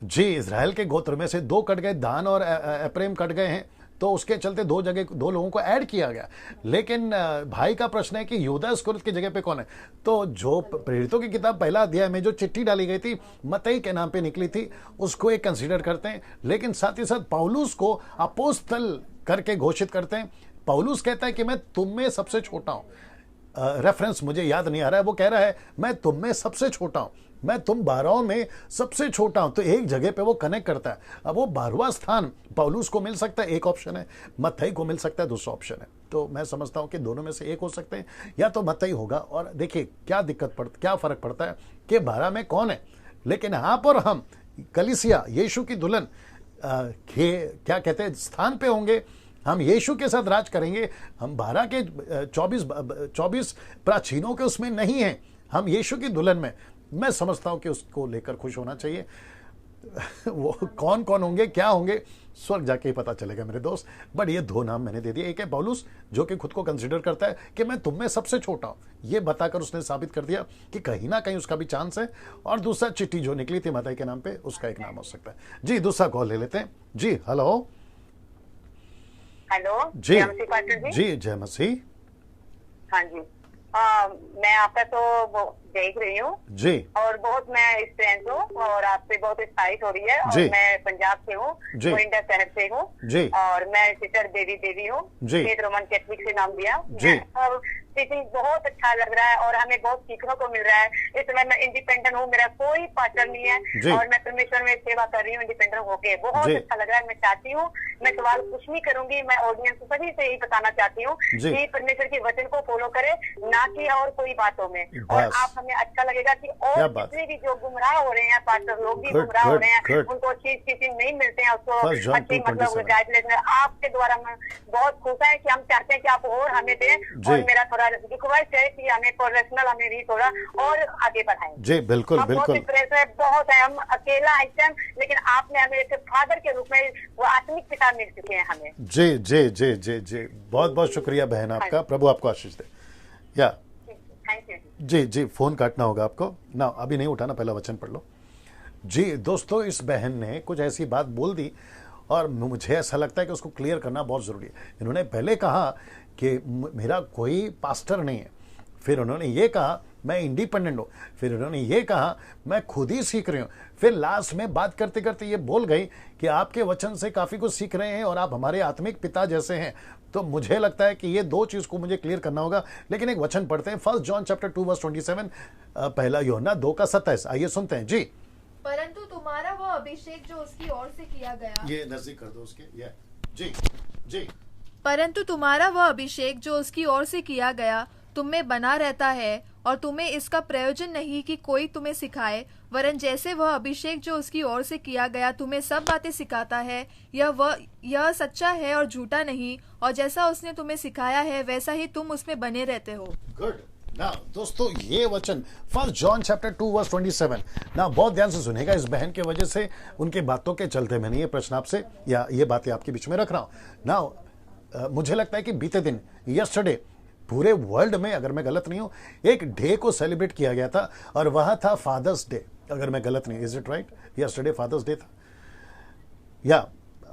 जी, इजराइल के गोत्र में से 2 कट गए, दान और एप्रेम कट गए हैं, तो उसके चलते 2 लोगों को ऐड किया गया। लेकिन भाई का प्रश्न है कि यहूदा इस्करियोत की जगह पे कौन है? तो जो प्रेरितों की किताब पहला अध्याय में जो चिट्ठी डाली गई थी, मत्ती के नाम पे निकली थी, उसको एक कंसीडर करते हैं। लेकिन साथ ही साथ पौलुस को अपोस्तल करके घोषित करते हैं। पौलुस कहता है कि मैं तुम में सबसे छोटा हूं। रेफरेंस मुझे याद नहीं आ रहा है, वो कह रहा है मैं तुम में सबसे छोटा हूं, मैं तुम 12 में सबसे छोटा हूं। तो एक जगह पे वो कनेक्ट करता है। अब वो 12वां स्थान पौलुस को मिल सकता है, एक ऑप्शन है, मत्ती को मिल सकता है, दूसरा ऑप्शन है। तो मैं समझता हूं कि दोनों में से एक हो सकते हैं, या तो मत्ती होगा। और देखिए क्या फर्क पड़ता है कि 12 में कौन है। लेकिन यहां पर हम कलीसिया, यीशु की दुल्हन क्या कहते हैं, स्थान पे होंगे, हम यीशु के साथ राज करेंगे। हम 12 के 24 प्राचीनों के उसमें नहीं हैं, हम यीशु की दुल्हन में। मैं समझता हूं कि उसको लेकर खुश होना चाहिए। वो कौन कौन होंगे, क्या होंगे, स्वर्ग जाके ही पता चलेगा मेरे दोस्त। बट ये 2 नाम मैंने दे दिए। एक है पौलुस, जो कि खुद को कंसीडर करता है कि मैं तुम में सबसे छोटा हूं। ये बताकर उसने साबित कर दिया कि कहीं ना कहीं उसका भी चांस है। और दूसरा चिट्ठी जो निकली थी मत्ती के नाम पे, उसका एक नाम हो सकता है। जी, दूसरा कॉल ले लेते हैं। जी, हेलो। हेलो जी जी, जय मसीह। हाँ जी, मैं आपका तो देख रही हूँ जी, और बहुत मैं स्ट्रेंथ हूँ और आपसे बहुत एक्साइट हो रही है। और मैं पंजाब से हूँ, मोरिंडा शहर से हूँ, और मैं सिस्टर देवी हूँ, फेथ रोमन कैथलिक से नाम दिया। और टीचिंग बहुत अच्छा लग रहा है और हमें बहुत सीखने को मिल रहा है। इस समय मैं इंडिपेंडेंट हूँ, मेरा कोई पार्टनर नहीं है और मैं परमेश्वर में सेवा कर रही हूँ इंडिपेंडेंट होके। बहुत अच्छा लग रहा है। मैं चाहती हूँ मैं सवाल कुछ नहीं करूंगी, मैं ऑडियंस सभी से यही बताना चाहती हूँ कि परमेश्वर के वचन को फॉलो करें, ना कि और कोई बातों में। और आप हमें अच्छा लगेगा कि और जितने भी जो गुमराह हो रहे हैं, पास्टर लोग भी गुमराह हो रहे हैं, उनको अच्छी टीचिंग नहीं मिलते हैं, उसको अच्छी मतलब गाइडलाइन। आपके द्वारा मैं बहुत खुश है कि हम चाहते हैं कि आप और हमें दें, और मेरा थोड़ा रिक्वेस्ट है कि हमें पर्सनल हमें भी थोड़ा और आगे बढ़ाएं। जी बिल्कुल बिल्कुल, बहुत है, हम अकेला है, लेकिन आपने हमें एक फादर के रूप में वो आत्मिक पिता मिल चुके हैं हमें। जी जी जी जी जी, बहुत बहुत शुक्रिया बहन आपका, प्रभु आपको आशीष दे। या थैंक यू जी जी, फोन काटना होगा आपको ना, अभी नहीं उठाना, पहला वचन पढ़ लो। जी दोस्तों, इस बहन ने कुछ ऐसी बात बोल दी और मुझे ऐसा लगता है कि उसको क्लियर करना बहुत ज़रूरी है। इन्होंने पहले कहा कि मेरा कोई पास्टर नहीं है, फिर उन्होंने ये कहा मैं इंडिपेंडेंट हूँ, फिर उन्होंने ये कहा मैं खुद ही सीख रही हूँ, फिर लास्ट में बात करते करते ये बोल गई कि आपके वचन से काफ़ी कुछ सीख रहे हैं और आप हमारे आत्मिक पिता जैसे हैं। तो मुझे लगता है कि ये दो चीज़ को मुझे क्लियर करना होगा। लेकिन एक वचन पढ़ते हैं, 1 जॉन चैप्टर 2 वर्स 27, पहला यूहन्ना 2:27, आइए सुनते हैं जी। परंतु तुम्हारा वह अभिषेक जो उसकी ओर से किया गया, ये नजदीक कर दो उसके, ये जी जी। परंतु तुम्हारा वह अभिषेक जो उसकी ओर से किया गया तुम में बना रहता है, और तुम्हें इसका प्रयोजन नहीं कि कोई तुम्हें सिखाए, वरन जैसे वह अभिषेक जो उसकी ओर से किया गया तुम्हें सब बातें सिखाता है, यह सच्चा है और झूठा नहीं, और जैसा उसने तुम्हें सिखाया है वैसा ही तुम उसमें बने रहते हो। गुड। ना दोस्तों, ये वचन 1 जॉन चैप्टर 2 वर्स 27, ना बहुत ध्यान से सुनेगा। इस बहन के वजह से, उनके बातों के चलते मैंने ये प्रश्न आपसे या ये बातें आपके बीच में रख रहा हूं ना। मुझे लगता है कि बीते दिन यस्टरडे पूरे वर्ल्ड में, अगर मैं गलत नहीं हूं, एक डे को सेलिब्रेट किया गया था और वह था फादर्स डे, अगर मैं गलत नहीं। Is it right? Yesterday Father's Day था, या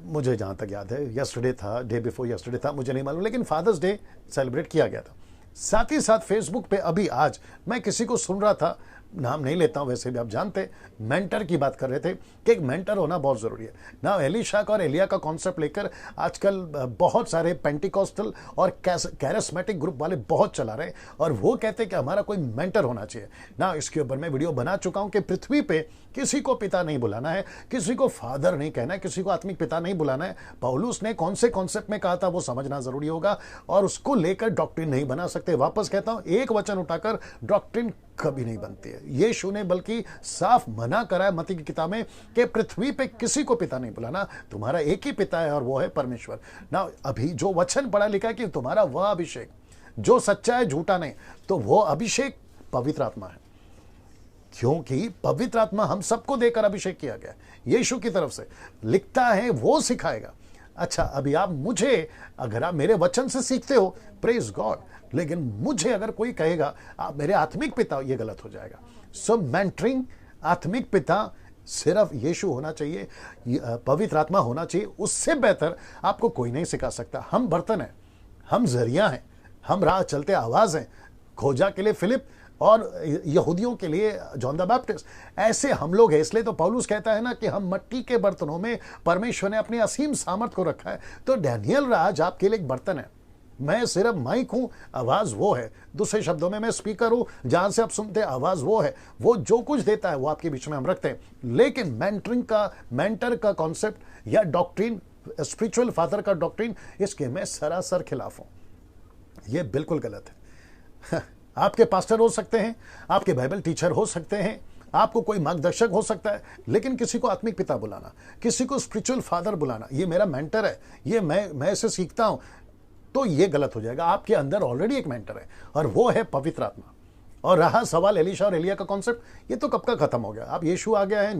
मुझे जहां तक याद है यस्टरडे था, डे बिफोर यस्टरडे था, मुझे नहीं मालूम, लेकिन फादर्स डे सेलिब्रेट किया गया था। साथ ही साथ फेसबुक पे अभी आज मैं किसी को सुन रहा था, नाम नहीं लेता हूं, वैसे भी आप जानते, मेंटर की बात कर रहे थे कि एक मेंटर होना बहुत जरूरी है ना। एलिशा का और एलिया का कॉन्सेप्ट लेकर आजकल बहुत सारे पेंटिकॉस्टल और कैरिस्मेटिक ग्रुप वाले बहुत चला रहे हैं, और वो कहते हैं कि हमारा कोई मेंटर होना चाहिए ना। इसके ऊपर मैं वीडियो बना चुका हूं कि पृथ्वी पे किसी को पिता नहीं बुलाना है, किसी को फादर नहीं कहना है, किसी को आत्मिक पिता नहीं बुलाना है। पौलुस ने कौन से कॉन्सेप्ट में कहा था वो समझना जरूरी होगा, और उसको लेकर डॉक्ट्रिन नहीं बना सकते। वापस कहता हूं, एक वचन उठाकर डॉक्ट्रिन कभी नहीं बनती है। यीशु ने बल्कि साफ मना करा है मत्ती की किताब में कि पृथ्वी पे किसी को पिता नहीं बुलाना, तुम्हारा एक ही पिता है और वो है परमेश्वर ना। अभी जो वचन पढ़ा लिखा है कि तुम्हारा वह अभिषेक जो सच्चा है, झूठा नहीं, तो वो अभिषेक पवित्र आत्मा है, क्योंकि पवित्र आत्मा हम सबको देकर अभिषेक किया गया यीशु की तरफ से। लिखता है वो सिखाएगा। अच्छा, अभी आप मुझे, अगर आप मेरे वचन से सीखते हो, प्रेज गॉड, लेकिन मुझे अगर कोई कहेगा आप मेरे आत्मिक पिता, ये गलत हो जाएगा। सो मेंटरिंग, आत्मिक पिता सिर्फ यीशु होना चाहिए, पवित्र आत्मा होना चाहिए, उससे बेहतर आपको कोई नहीं सिखा सकता। हम बर्तन हैं, हम जरिया हैं, हम राह चलते आवाज हैं। खोजा के लिए फिलिप और यहूदियों के लिए जॉन द बैप्टिस्ट, ऐसे हम लोग हैं। इसलिए तो पौलुस कहता है ना कि हम मट्टी के बर्तनों में परमेश्वर ने अपनी असीम सामर्थ को रखा है। तो डैनियल राज आपके लिए एक बर्तन है, मैं सिर्फ माइक हूं, आवाज वो है। दूसरे शब्दों में मैं स्पीकर हूं, जहां से आप सुनते हैं, आवाज वो है। वो जो कुछ देता है वो आपके बीच में हम रखते हैं। लेकिन मेंटर का कॉन्सेप्ट या डॉक्ट्रिन, स्पिरिचुअल फादर का डॉक्ट्रिन, इसके मैं सरासर खिलाफ हूं। ये बिल्कुल गलत है। आपके पास्टर हो सकते हैं, आपके बाइबल टीचर हो सकते हैं, आपको कोई मार्गदर्शक हो सकता है, लेकिन किसी को आत्मिक पिता बुलाना, किसी को स्पिरिचुअल फादर बुलाना, ये मेरा मेंटर है, ये मैं इसे सीखता हूं, तो ये गलत हो जाएगा। आपके अंदर ऑलरेडी एक मेंटर है और वो है पवित्र आत्मा। और रहा सवाल एलिशा और एलिया का कॉन्सेप्ट, ये तो कब का खत्म हो गया। अब यीशु आ गया है,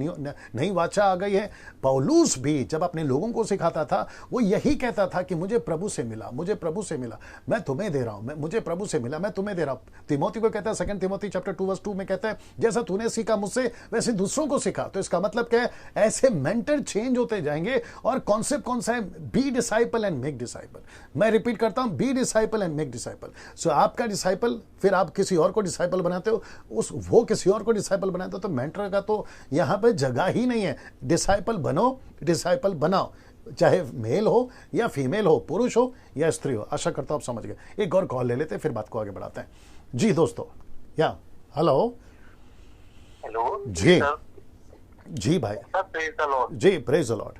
नई वाचा आ गई है। पौलुस भी जब अपने लोगों को सिखाता था, वो यही कहता था कि मुझे प्रभु से मिला, मुझे प्रभु से मिला, मैं तुम्हें दे रहा हूं, मुझे प्रभु से मिला, मैं तुम्हें दे रहा हूं। तिमोथी को कहता है, 2 तिमोथी चैप्टर 2 वर्स 2 में कहता है, जैसा तूने सीखा मुझसे वैसे दूसरों को सिखा। तो इसका मतलब क्या है, ऐसे मेंटर चेंज होते जाएंगे। और कॉन्सेप्ट कौन सा है? Be disciple and make disciple. मैं रिपीट करता हूं, be disciple and make disciple. So आपका डिसाइपल, फिर आप किसी और को डिसाइपल बनाते हो, वो किसी और को डिसाइपल बनाते हो, तो मेंटर का तो यहां पे जगह ही नहीं है। डिसाइपल बनो, डिसाइपल बनाओ, चाहे मेल हो या फीमेल हो, पुरुष हो या स्त्री हो। आशा करता हूं आप समझ गए। एक और कॉल ले लेते, फिर बात को आगे बढ़ाते हैं। जी दोस्तों, या हेलो जी जी भाई, जी प्रेज द लॉर्ड।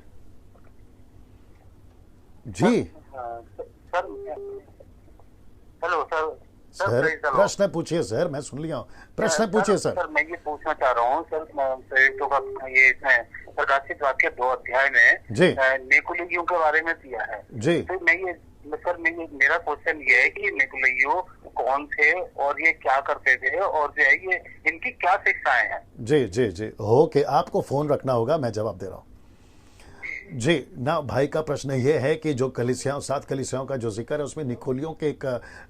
जी सर, हेलो सर। सर प्रश्न पूछिए सर, मैं सुन लिया हूँ, प्रश्न पूछिए सर। सर मैं ये पूछना चाह रहा हूँ सर, प्रेरितों का ये इसमें प्रकाशित वाक्य 2 अध्याय में जी निकुलियों के बारे में दिया है जी। तो मेरा क्वेश्चन ये है कि निकुलियो कौन थे और ये क्या करते थे और जो है ये इनकी क्या शिक्षाएं हैं? जी जी जी, ओके, आपको फोन रखना होगा, मैं जवाब दे रहा हूँ जी। ना भाई का प्रश्न ये है कि जो कलीसियाओं 7 कलीसियाओं का जो जिक्र है उसमें निकोलियों के एक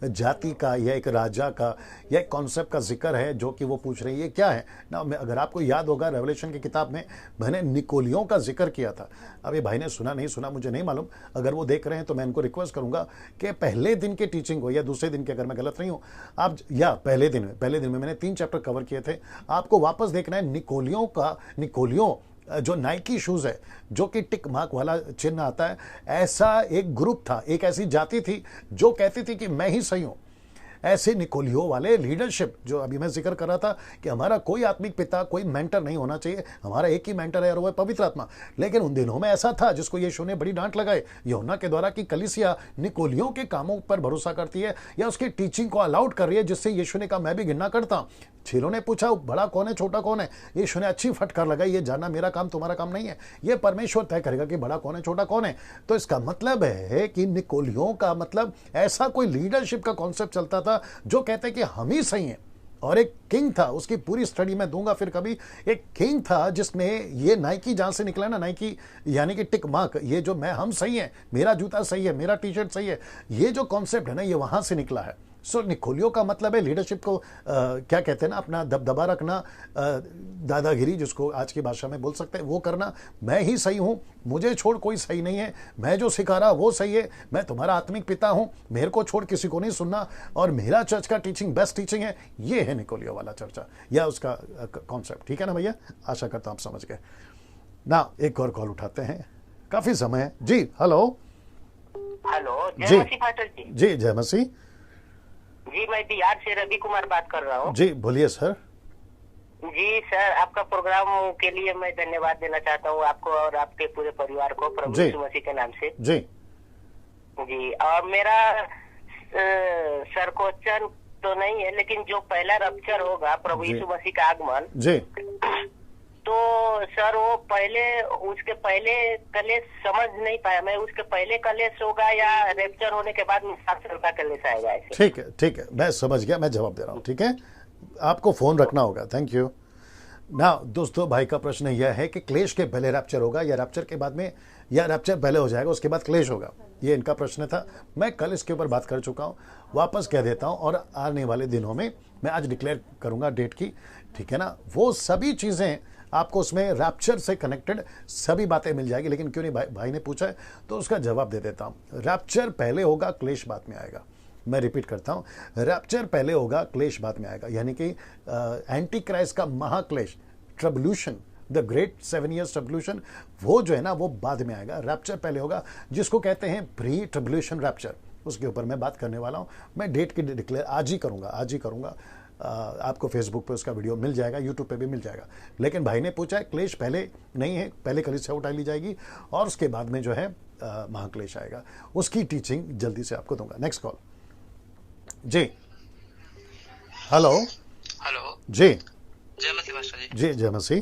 जाति का या एक राजा का या एक कॉन्सेप्ट का जिक्र है जो कि वो पूछ रही है क्या है ना। अगर आपको याद होगा रेवलेशन की किताब में मैंने निकोलियों का जिक्र किया था। अब ये भाई ने सुना नहीं सुना मुझे नहीं मालूम, अगर वो देख रहे हैं तो मैं इनको रिक्वेस्ट करूंगा कि पहले दिन के टीचिंग हो या दूसरे दिन के, अगर मैं गलत नहीं हूँ आप, या पहले दिन में मैंने 3 चैप्टर कवर किए थे, आपको वापस देखना है। निकोलियों जो नाइकी शूज है जो कि टिक मार्क वाला चिन्ह आता है, ऐसा एक ग्रुप था, एक ऐसी जाति थी जो कहती थी कि मैं ही सही हूं। ऐसे निकोलियो वाले लीडरशिप जो अभी मैं जिक्र कर रहा था कि हमारा कोई आत्मिक पिता, कोई मेंटर नहीं होना चाहिए, हमारा एक ही मेंटर है और वो है पवित्र आत्मा। लेकिन उन दिनों में ऐसा था जिसको यीशु ने बड़ी डांट लगाई यूहन्ना के द्वारा कि कलीसिया निकोलियों के कामों पर भरोसा करती है या उसकी टीचिंग को अलाउड कर रही है, जिससे यीशु ने कहा मैं भी घृणा करता हूं। चेलों ने पूछा बड़ा कौन है छोटा कौन है, यीशु ने अच्छी फटकार लगाई, ये जानना मेरा काम तुम्हारा काम नहीं है, ये परमेश्वर तय करेगा कि बड़ा कौन है छोटा कौन है। तो इसका मतलब है कि निकोलियों का मतलब ऐसा कोई लीडरशिप का कॉन्सेप्ट चलता था जो कहते कि हम ही सही हैं। और एक किंग था, उसकी पूरी स्टडी मैं दूंगा फिर कभी। एक किंग था जिसमें ये नाइकी जहां से निकला ना, नाइकी यानी कि टिक मार्क, ये जो मैं हम सही है, मेरा जूता सही है, मेरा टी शर्ट सही है, ये जो कॉन्सेप्ट है ना ये वहां से निकला है। सो निकोलियो का मतलब है लीडरशिप को क्या कहते हैं ना, अपना दबदबा रखना, दादागिरी जिसको आज की भाषा में बोल सकते हैं वो करना। मैं ही सही हूं, मुझे छोड़ कोई सही नहीं है, मैं जो सिखा रहा वो सही है, मैं तुम्हारा आत्मिक पिता हूं, मेरे को छोड़ किसी को नहीं सुनना, और मेरा चर्च का टीचिंग बेस्ट टीचिंग है। ये है निकोलियो वाला चर्चा या उसका कॉन्सेप्ट। ठीक है ना भैया, आशा करता हूं आप समझ गए ना। एक और कॉल उठाते हैं, काफी समय है जी। हेलो जी जी, जय मसीह जी। मैं बिहार से रवि कुमार बात कर रहा हूँ जी, बोलिए सर। जी सर, आपका प्रोग्राम के लिए मैं धन्यवाद देना चाहता हूँ आपको और आपके पूरे परिवार को प्रभु यीशु मसीह के नाम से जी जी। और मेरा सर क्वेश्चन तो नहीं है, लेकिन जो पहला रप्चर होगा प्रभु यीशु मसीह का आगमन जी, तो सर वो पहले उसके पहले कलेश समझ नहीं पाया मैं, उसके पहले कलेश होगा या रेप्चर होने के बाद 7 साल का कलेश आएगा? ठीक है ठीक है, मैं समझ गया, मैं जवाब दे रहा हूँ। ठीक है, आपको फोन रखना होगा। थैंक यू ना। दोस्तों, भाई का प्रश्न यह है कि क्लेश के पहले रैप्चर होगा या रैप्चर के बाद में, या रैप्चर पहले हो जाएगा उसके बाद क्लेश होगा, ये इनका प्रश्न था। मैं कल इसके ऊपर बात कर चुका हूँ, वापस कह देता हूँ, और आने वाले दिनों में मैं आज डिक्लेयर करूंगा डेट की। ठीक है ना, वो सभी चीजें आपको उसमें रैप्चर से कनेक्टेड सभी बातें मिल जाएगी। लेकिन क्यों नहीं, भाई ने पूछा है तो उसका जवाब दे देता हूं। रैप्चर पहले होगा, क्लेश बाद में आएगा। मैं रिपीट करता हूं, रैप्चर पहले होगा, क्लेश बाद में आएगा। यानी कि एंटी क्राइस्ट का महाक्लेश, ट्रबल्यूशन, द ग्रेट 7 years ट्रबल्यूशन, वो जो है ना वो बाद में आएगा। रैप्चर पहले होगा, जिसको कहते हैं प्री ट्रबल्यूशन रैप्चर, उसके ऊपर मैं बात करने वाला हूं। मैं डेट की डिक्लेयर आज ही करूंगा। आपको फेसबुक पे उसका वीडियो मिल जाएगा, यूट्यूब पे भी मिल जाएगा। लेकिन भाई ने पूछा है क्लेश पहले नहीं है, पहले कलीसिया उठा ली जाएगी और उसके बाद में जो है महाक्लेश आएगा। उसकी टीचिंग जल्दी से आपको दूंगा। नेक्स्ट कॉल जी। हेलो जी, जय मसीह पास्टर जी। जी जय मसीह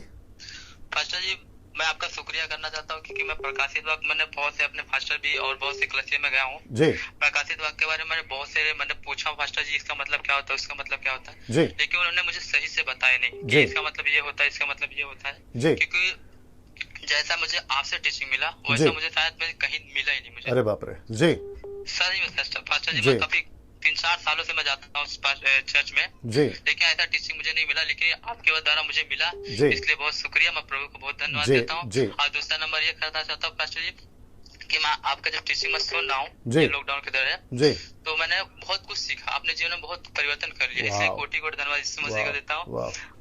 पास्टर जी, मैं आपका शुक्रिया करना चाहता हूँ क्योंकि मैं प्रकाशित वाक्य मैंने बहुत से अपने फास्टर भी और बहुत से कलीसिया में गया हूँ जी। प्रकाशित वाक्य के बारे में बहुत से मैंने पूछा फास्टर जी इसका मतलब क्या होता है, उसका मतलब क्या होता है जी, लेकिन उन्होंने मुझे सही से बताया नहीं जी। इसका मतलब ये होता है, इसका मतलब ये होता है जी। क्योंकि जैसा मुझे आपसे टीचिंग मिला वैसा मुझे शायद कहीं मिला ही नहीं मुझे। अरे बाप रे जी। सही में फास्टर जी, मैं काफी 3-4 सालों से मैं जाता हूँ चर्च में जी, लेकिन ऐसा टीचिंग मुझे नहीं मिला, लेकिन आपके द्वारा मुझे मिला, इसलिए बहुत शुक्रिया। मैं प्रभु को बहुत धन्यवाद देता हूँ। और दूसरा नंबर ये करना चाहता हूँ पास्टर जी कि मैं आपका जब टीचिंग में सुन रहा हूँ लॉकडाउन के दौरान, तो मैंने बहुत कुछ सीखा, अपने जीवन में बहुत परिवर्तन कर लिया, इसलिए कोटि धन्यवाद यीशु मसीह को देता हूँ।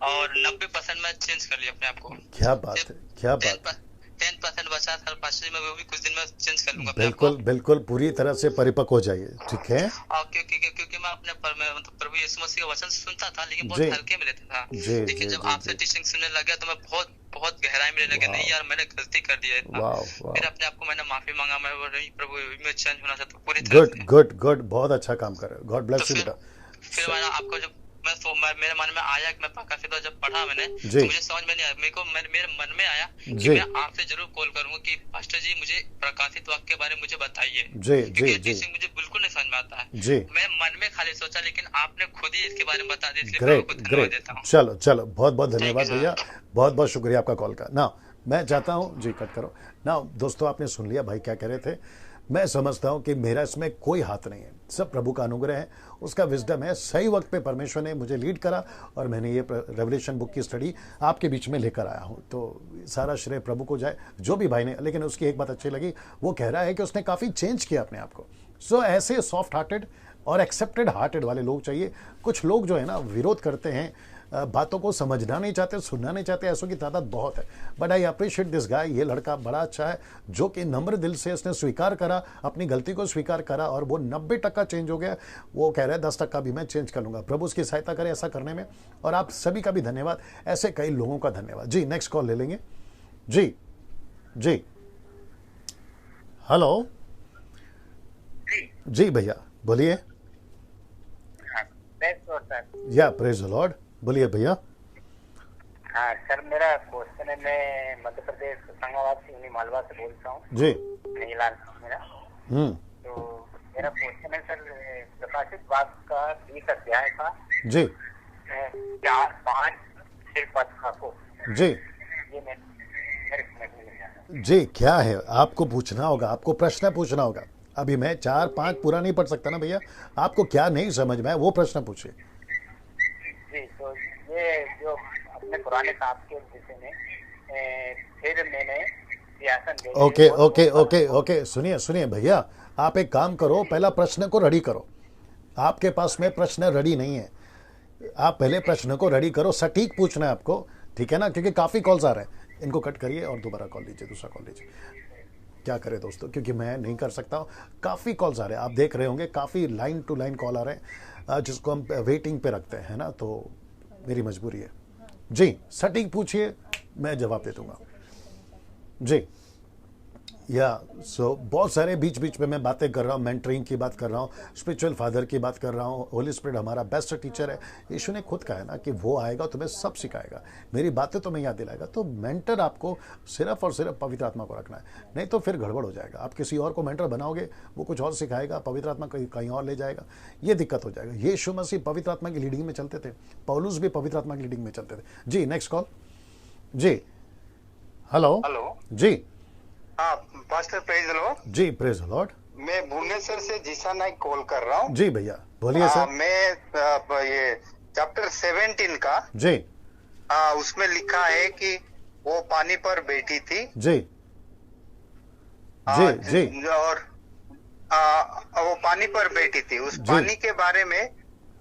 और 90% मैं चेंज कर लिया अपने आप को। क्या बात है, क्या बात। 10% बचा था पास्टर जी, मैं वो भी कुछ दिन में चेंज कर लूंगा। बिल्कुल बिल्कुल, पूरी तरह से परिपक्व हो जाइए, ठीक है। क्योंकि मैं अपने मतलब प्रभु यीशु मसीह का वचन सुनता था, लेकिन बहुत हल्के में लेता था। लेकिन जब आपसे टीचिंग सुनने लगा तो मैं बहुत गहराई में लेने लगा, नहीं यार मैंने गलती कर दिया था। फिर अपने आप को मैंने माफी मांगा, मैं प्रभु मैं चेंज होना चाहता हूँ पूरी तरह से। गुड, बहुत अच्छा काम कर रहे हो, गॉड ब्लेस यू बेटा। फिर मैंने आपको जब मेरे मन में आया कि मैं प्रकाशित जब पढ़ा मैंने, तो मुझे समझ में नहीं आया, मेरे मन में आया कि मैं आपसे जरूर कॉल करूंगा कि पास्टर जी मुझे प्रकाशित वाक्य के बारे में मुझे बताइए, क्योंकि मुझे बिल्कुल नहीं समझ में आता है। मैं मन में खाली सोचा, लेकिन आपने खुद ही इसके बारे में बता दिया, इसलिए मैं धन्यवाद देता हूँ। चलो बहुत धन्यवाद भैया, बहुत शुक्रिया आपका कॉल का। ना मैं चाहता हूँ जी, कट करो ना। दोस्तों आपने सुन लिया भाई क्या कह रहे थे। मैं समझता हूं कि मेरा इसमें कोई हाथ नहीं है, सब प्रभु का अनुग्रह है, उसका विजडम है। सही वक्त पे परमेश्वर ने मुझे लीड करा और मैंने ये रेवलेशन बुक की स्टडी आपके बीच में लेकर आया हूं, तो सारा श्रेय प्रभु को जाए, जो भी भाई ने। लेकिन उसकी एक बात अच्छी लगी, वो कह रहा है कि उसने काफ़ी चेंज किया अपने आप को। सो ऐसे सॉफ्ट हार्टेड और एक्सेप्टेड हार्टेड वाले लोग चाहिए। कुछ लोग जो है ना विरोध करते हैं, बातों को समझना नहीं चाहते, सुनना नहीं चाहते, ऐसों की तादाद बहुत है। But I appreciate this guy, ये लड़का बड़ा अच्छा है जो कि नम्र दिल से इसने स्वीकार करा, अपनी गलती को स्वीकार करा और वो 90% चेंज हो गया। वो कह रहे हैं 10% भी मैं चेंज कर लूंगा। प्रभु उसकी सहायता करे ऐसा करने में, और आप सभी का भी धन्यवाद, ऐसे कई लोगों का धन्यवाद जी। नेक्स्ट कॉल ले लेंगे जी। हेलो जी भैया बोलिए। या प्रेज द लॉर्ड, बोलिए भैया। हाँ सर, मेरा क्वेश्चन है, मैं मध्य प्रदेश संगाबाद से मालवा से बोलता हूँ जी। नीलाल मेरा। तो मेरा क्वेश्चन है सर, प्रकाशित वाक्य का 20 अध्याय का जी 4-5 पद को जी ये मैं जी क्या है आपको पूछना होगा, आपको प्रश्न पूछना होगा। अभी मैं 4-5 पूरा नहीं पढ़ सकता ना भैया, आपको क्या नहीं समझ में है वो प्रश्न पूछिए जी। तो ये जो अपने पुराने साहब के विषय में फिर मैंने सियासत ओके सुनिए भैया, आप एक काम करो, पहला प्रश्न को रेडी करो। आपके पास में प्रश्न रेडी नहीं है, आप पहले प्रश्न को रेडी करो, सटीक पूछना है आपको, ठीक है ना, क्योंकि काफी कॉल्स आ रहे हैं। इनको कट करिए और दोबारा कॉल लीजिए, दूसरा कॉल लीजिए। क्या करें दोस्तों, क्योंकि मैं नहीं कर सकता हूँ, काफ़ी कॉल्स आ रहे हैं, आप देख रहे होंगे काफ़ी लाइन टू लाइन कॉल आ रहे हैं, जिसको हम वेटिंग पे रखते हैं ना, तो मेरी मजबूरी है जी। सटीक पूछिए, मैं जवाब दे दूंगा जी। बहुत सारे बीच में मैं बातें कर रहा हूँ, मेंटरिंग की बात कर रहा हूँ, स्पिरिचुअल फादर की बात कर रहा हूँ। होली स्पिरिट हमारा बेस्ट टीचर है। यीशु ने खुद कहा है ना कि वो आएगा तुम्हें सब सिखाएगा, मेरी बातें तुम्हें याद दिलाएगा। तो मेंटर आपको सिर्फ और सिर्फ पवित्र आत्मा को रखना है, नहीं तो फिर गड़बड़ हो जाएगा। आप किसी और को मेंटर बनाओगे, वो कुछ और सिखाएगा, पवित्र आत्मा कहीं और ले जाएगा, ये दिक्कत हो जाएगा। यीशु मसीह पवित्र आत्मा की लीडिंग में चलते थे, पौलुस भी पवित्र आत्मा की लीडिंग में चलते थे जी। नेक्स्ट कॉल जी। हेलो जी। हाँ पास्टर, प्रेज द लॉर्ड जी। Praise the Lord. मैं भुवनेश्वर से जीसा नाइक कॉल कर रहा हूँ जी। भैया बोलिए सर। मैं ये चैप्टर 17 का जी उसमें लिखा है कि वो पानी पर बैठी थी जी जी और वो पानी पर बैठी थी। उस पानी के बारे में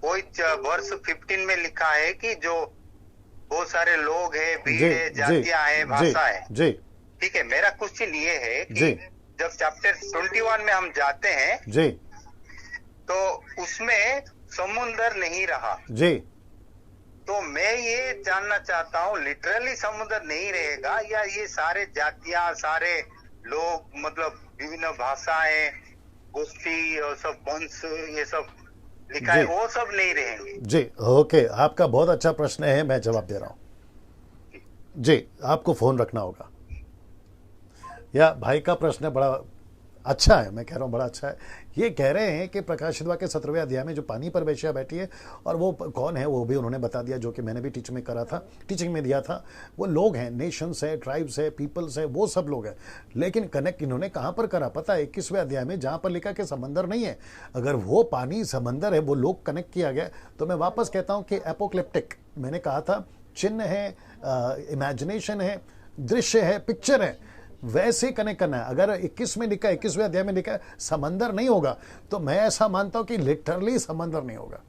वो वर्ष 15 में लिखा है कि जो बहुत सारे लोग हैं, भीड़ है, जातियां हैं, भाषा है जी। ठीक है। मेरा क्वेश्चन ये है कि जब चैप्टर 21 में हम जाते हैं जी, तो उसमें समुद्र नहीं रहा जी। तो मैं ये जानना चाहता हूँ, लिटरली समुद्र नहीं रहेगा या ये सारे जातियां, सारे लोग, मतलब विभिन्न भाषाएं, गोष्ठी और सब वंश, ये सब लिखा है, वो सब नहीं रहेंगे जी। ओके, आपका बहुत अच्छा प्रश्न है, मैं जवाब दे रहा हूँ जी। आपको फोन रखना होगा। या भाई का प्रश्न बड़ा अच्छा है, मैं कह रहा हूँ बड़ा अच्छा है। ये कह रहे हैं कि प्रकाशित वाक्य 17वें अध्याय में जो पानी पर वेश्या बैठी है, और वो कौन है वो भी उन्होंने बता दिया, जो कि मैंने भी टीचिंग में दिया था। वो लोग हैं, नेशंस है, ट्राइब्स है, पीपल्स है, वो सब लोग हैं। लेकिन कनेक्ट इन्होंने कहाँ पर करा पता है? 21वें अध्याय में, जहाँ पर लिखा कि समंदर नहीं है। अगर वो पानी समंदर है, वो लोग कनेक्ट किया गया, तो मैं वापस कहता हूँ कि एपोक्लिप्टिक, मैंने कहा था चिन्ह है, इमेजिनेशन है, दृश्य है, पिक्चर है, वैसे कनेक्ट करना है। अगर 21 में लिखा है, 21वें अध्याय में लिखा है समंदर नहीं होगा, तो मैं ऐसा मानता हूं कि लिटरली समंदर नहीं होगा।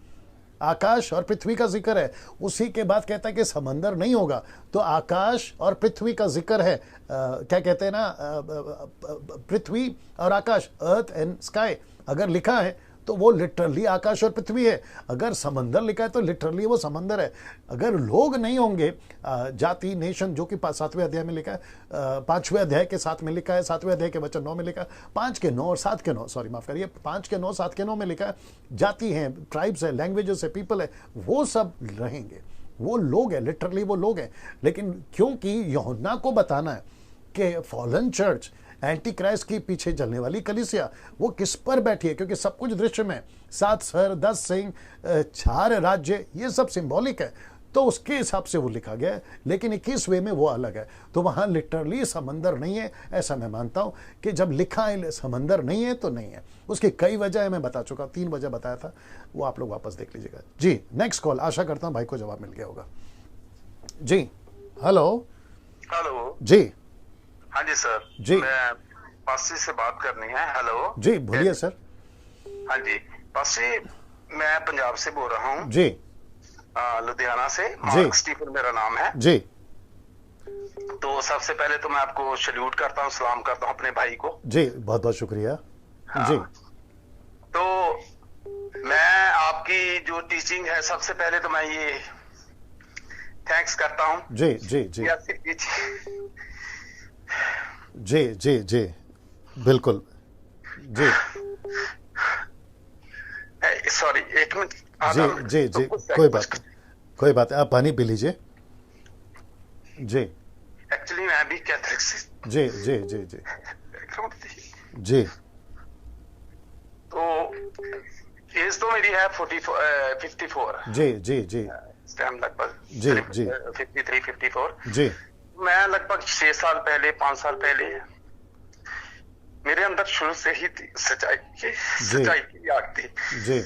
आकाश और पृथ्वी का जिक्र है। उसी के बाद कहता है कि समंदर नहीं होगा, तो आकाश और पृथ्वी का जिक्र है। क्या कहते हैं ना, पृथ्वी और आकाश, अर्थ एंड स्काई अगर लिखा है तो वो लिटरली आकाश और पृथ्वी है। अगर समंदर लिखा है तो लिटरली वो समंदर है। अगर लोग नहीं होंगे, जाति, नेशन, जो कि 7वें अध्याय में लिखा है, 5वें अध्याय के 7 में लिखा है, 7वें अध्याय के वचन 9 में लिखा है, 5 के 9 और 7 के 9, सॉरी माफ करिए, 5 के 9 7 के 9 में लिखा है, जाति है, ट्राइब्स है, लैंग्वेजेस है, पीपल है, वो सब रहेंगे, वो लोग हैं, लिटरली वो लोग हैं। लेकिन क्योंकि यूहन्ना को बताना है कि फॉलन चर्च, एंटी क्राइस्ट की पीछे चलने वाली कलीसिया वो किस पर बैठी है, क्योंकि सब कुछ दृश्य में, 7 सर, 10 सिंह, 4 राज्य, ये सब सिंबॉलिक है, तो उसके हिसाब से वो लिखा गया है। लेकिन 21वें में वो अलग है, तो वहां लिटरली समंदर नहीं है, ऐसा मैं मानता हूं कि जब लिखा है समंदर नहीं है तो नहीं है। उसकी कई वजह मैं बता चुका, 3 वजह बताया था, वो आप लोग वापस देख लीजिएगा। जी नेक्स्ट कॉल, आशा करता हूं भाई को जवाब मिल गया होगा। जी हेलो। हेलो जी। हाँ जी सर जी, मैं पासी से बात करनी है। हेलो जी बोलिए सर। हाँ जी पासी, मैं पंजाब से बोल रहा हूँ जी, लुधियाना से। मार्क स्टीफन मेरा नाम है जी। तो सबसे पहले तो मैं आपको सल्यूट करता हूँ, सलाम करता हूँ अपने भाई को। जी बहुत बहुत शुक्रिया। हाँ। जी तो मैं आपकी जो टीचिंग है, सबसे पहले तो मैं ये थैंक्स करता हूँ। जी जी जी जी जी जी बिल्कुल जी। सॉरी एक मिनट। जी जी जी कोई बात आप पानी पी लीजिए। जी एक्चुअली मैं भी कैथलिक से। जी जी जी जी जी। तो एज तो मेरी है 54। जी जी जी इस टाइम लगभग जी जी 53-54 जी। मैं लगभग 6 साल पहले, 5 साल पहले मेरे अंदर शुरू से ही सच्चाई की आग थी। जी।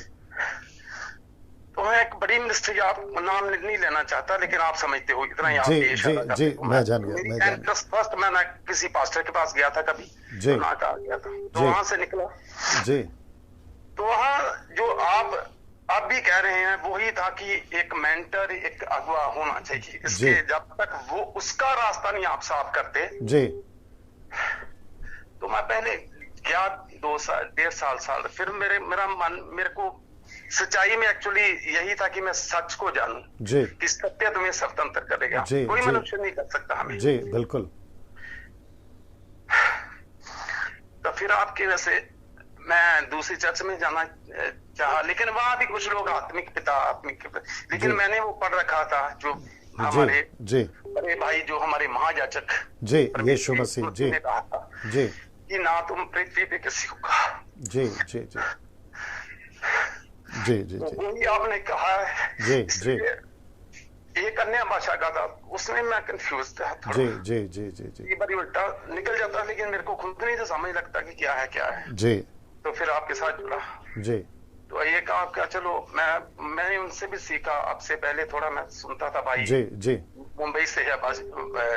तो मैं एक बड़ी मिनिस्ट्री, आप नाम नहीं लेना चाहता, लेकिन आप समझते हो इतना ही आप जी जी जी मैं जान गया। फर्स्ट मैं किसी पास्टर के पास गया था कभी, जी ना कहा गया था, तो वहां से निकला। जी। तो वहाँ जो आप भी कह रहे हैं वही था कि एक मेंटर, एक अगवा होना चाहिए। इसके जब तक वो उसका रास्ता नहीं आप साफ करते जी, तो मैं पहले गया 2 साल, 1.5 साल, फिर मेरा मन मेरे को सच्चाई में एक्चुअली यही था कि मैं सच को जानूं जी, कि सत्य तुम्हें स्वतंत्र करेगा, कोई मनुष्य नहीं कर सकता हमें। जी बिल्कुल। तो फिर आपकी वजह से मैं दूसरी चर्च में जाना चाहा, लेकिन वहां भी कुछ लोग आत्मिक पिता, लेकिन मैंने वो पढ़ रखा था जो हमारे बड़े भाई, जो हमारे महायाजक जी यीशु मसीह जी ने कहा था जी कि ना तुम पृथ्वी पे किसी को कहा। जी जी जी जी जी जी वही आपने कहा है। जी जी एक अन्य भाषा का था, उसमें मैं कंफ्यूज था थोड़ा। जी जी जी जी जी। ये बारी उल्टा निकल जाता, लेकिन मेरे को खुद नहीं तो समझ लगता कि क्या है। जी। तो फिर आपके साथ जुड़ा। जी। तो ये कहा क्या, चलो मैंने उनसे भी सीखा। आपसे पहले थोड़ा मैं सुनता था भाई, जी जी मुंबई से है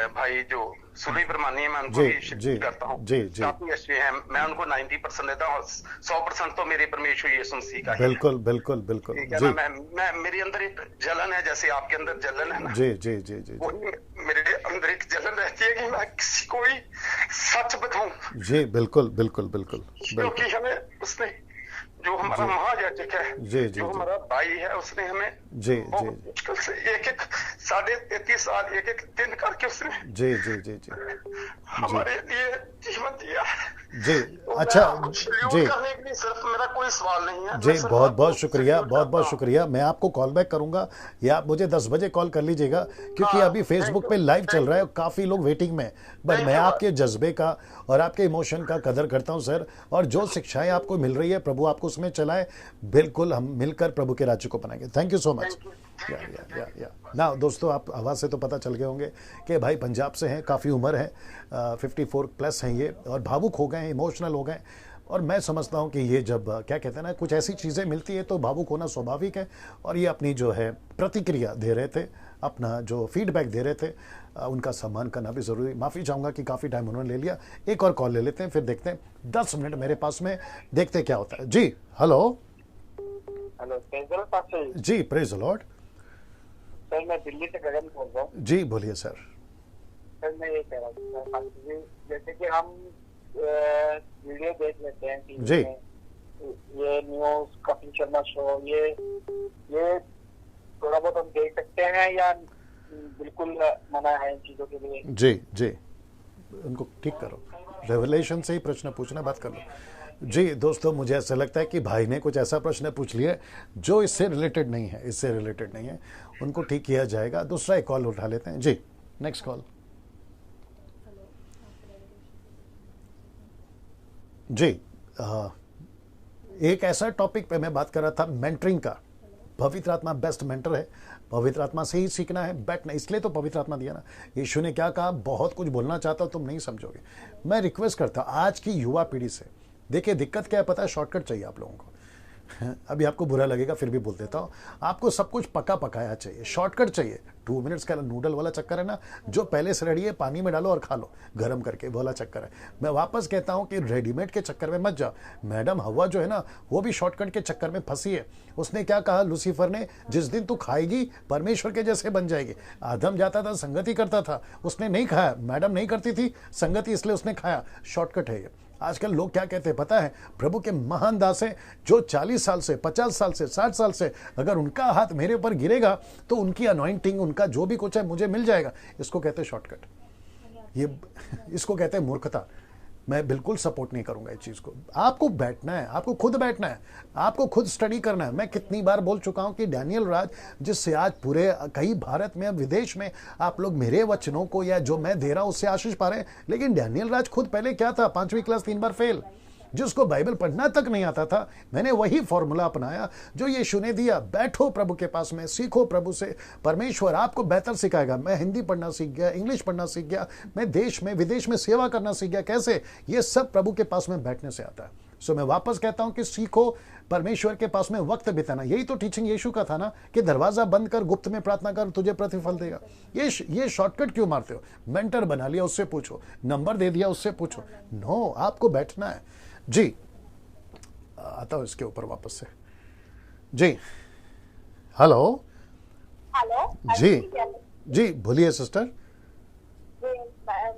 भाई जो सुली परमानी है, मैं उनको भी शिफ्ट करता हूँ, काफी अच्छे हैं। मैं उनको 90% देता हूँ, 100% तो मेरे परमेश्वर यीशु मसीह का। बिल्कुल बिल्कुल बिल्कुल। ठीक है ना। मैं मेरे अंदर एक जलन है, जैसे आपके अंदर जलन है ना। जी जी जी जी। मेरे अंदर एक जलन रहती है कि मैं किसी को ही सच बताऊं। जी बिल्कुल बिल्कुल बिल्कुल। क्योंकि हमें उसने, जो हमारा महायाजक है, जी जो हमारा भाई है, उसने हमें जी जी मुश्किल से एक 33.5 साल एक दिन करके उसने जी जी जी जी हमारे लिए जीवन दिया जी। तो अच्छा जी करने के लिए सिर्फ मेरा कोई सवाल नहीं है जी। बहुत बहुत शुक्रिया, बहुत बहुत शुक्रिया। मैं आपको कॉल बैक करूंगा या आप मुझे 10 बजे कॉल कर लीजिएगा, क्योंकि अभी फेसबुक पे लाइव चल रहा है, काफ़ी लोग वेटिंग में। बट मैं आपके जज्बे का और आपके इमोशन का कदर करता हूं सर, और जो शिक्षाएं आपको मिल रही है प्रभु आपको उसमें चलाए। बिल्कुल हम मिलकर प्रभु के राज्य को बनाएंगे। Thank you so much. ना दोस्तों, आप आवाज़ से तो पता चल गए होंगे कि भाई पंजाब से हैं, काफ़ी उम्र है, 54 प्लस हैं ये, और भावुक हो गए हैं, इमोशनल हो गए। और मैं समझता हूं कि ये जब क्या कहते हैं ना, कुछ ऐसी चीज़ें मिलती है तो भावुक होना स्वाभाविक है। और ये अपनी जो है प्रतिक्रिया दे रहे थे, अपना जो फीडबैक दे रहे थे, उनका सम्मान करना भी ज़रूरी। माफ़ी चाहूँगा कि काफ़ी टाइम उन्होंने ले लिया। एक और कॉल ले लेते हैं, फिर देखते हैं। 10 मिनट मेरे पास में, देखते क्या होता है। जी hello. Hello, praise the Lord pastor ji. जी, प्रेज द लॉर्ड। सर मैं दिल्ली से गगन बोल रहा हूँ। जी बोलिए सर। सर मैं ये कह रहा हूँ पास्टर जी, जैसे कि हम वीडियो देख लेते हैं टीवी जी में, ये न्यूज, कपिल शर्मा शो, ये थोड़ा बहुत हम देख सकते हैं या बिल्कुल मना है इन चीजों के लिए? जी जी, उनको ठीक करो, रेवलेशन से ही प्रश्न पूछना, बात कर लो। जी दोस्तों, मुझे ऐसा लगता है कि भाई ने कुछ ऐसा प्रश्न पूछ लिया जो इससे रिलेटेड नहीं है, इससे रिलेटेड नहीं है, उनको ठीक किया जाएगा। दूसरा एक कॉल उठा लेते हैं। जी, नेक्स्ट कॉल। जी, एक ऐसा टॉपिक पे मैं बात कर रहा था, मेंटरिंग का। पवित्र आत्मा बेस्ट मेंटर है, पवित्र आत्मा से ही सीखना है, बैठना, इसलिए तो पवित्र आत्मा दिया ना। यीशु ने क्या कहा, बहुत कुछ बोलना चाहता हूं, तुम नहीं समझोगे। मैं रिक्वेस्ट करता हूं आज की युवा पीढ़ी से, देखिए दिक्कत क्या है पता है, शॉर्टकट चाहिए आप लोगों को। अभी आपको बुरा लगेगा फिर भी बोल देता हूँ, आपको सब कुछ पका पकाया चाहिए, शॉर्टकट चाहिए। 2 मिनट्स का नूडल वाला चक्कर है ना, जो पहले से रेडी है पानी में डालो और खा लो गर्म करके, वाला चक्कर है। मैं वापस कहता हूँ कि रेडीमेड के चक्कर में मत जाओ। मैडम हवा जो है ना, वो भी शॉर्टकट के चक्कर में फंसी है। उसने क्या कहा लूसीफर ने, जिस दिन तू खाएगी परमेश्वर के जैसे बन जाएगी। आदम जाता था संगति करता था, उसने नहीं खाया, मैडम नहीं करती थी संगति, इसलिए उसने खाया। शॉर्टकट है ये। आजकल लोग क्या कहते हैं पता है, प्रभु के महान दास हैं जो 40 साल से, 50 साल से, 60 साल से, अगर उनका हाथ मेरे ऊपर गिरेगा तो उनकी अनॉइंटिंग, उनका जो भी कुछ है मुझे मिल जाएगा। इसको कहते हैं शॉर्टकट, ये इसको कहते हैं मूर्खता। मैं बिल्कुल सपोर्ट नहीं करूंगा इस चीज को। आपको बैठना है, आपको खुद बैठना है, आपको खुद स्टडी करना है। मैं कितनी बार बोल चुका हूं कि डैनियल राज, जिससे आज पूरे कई भारत में, विदेश में आप लोग मेरे वचनों को या जो मैं दे रहा हूं उससे आशीष पा रहे हैं, लेकिन डैनियल राज खुद पहले क्या था, 5वीं क्लास 3 बार फेल, जिसको बाइबल पढ़ना तक नहीं आता था। मैंने वही फॉर्मूला अपनाया जो यीशु ने दिया, बैठो प्रभु के पास में, सीखो प्रभु से, परमेश्वर आपको बेहतर सिखाएगा। मैं हिंदी पढ़ना सीख गया, इंग्लिश पढ़ना सीख गया, मैं देश में विदेश में सेवा करना सीख गया। कैसे? ये सब प्रभु के पास में बैठने से आता है। सो मैं वापस कहता हूं कि सीखो परमेश्वर के पास में वक्त बिताना। यही तो टीचिंग यीशु का था ना, कि दरवाजा बंद कर, गुप्त में प्रार्थना कर, तुझे प्रतिफल देगा। ये शॉर्टकट क्यों मारते हो? मेंटर बना लिया उससे पूछो, नंबर दे दिया उससे पूछो। नो, आपको बैठना है। जी, आता हूं इसके ऊपर वापस से। जी, हेलो। जी जी, बोलिए सिस्टर।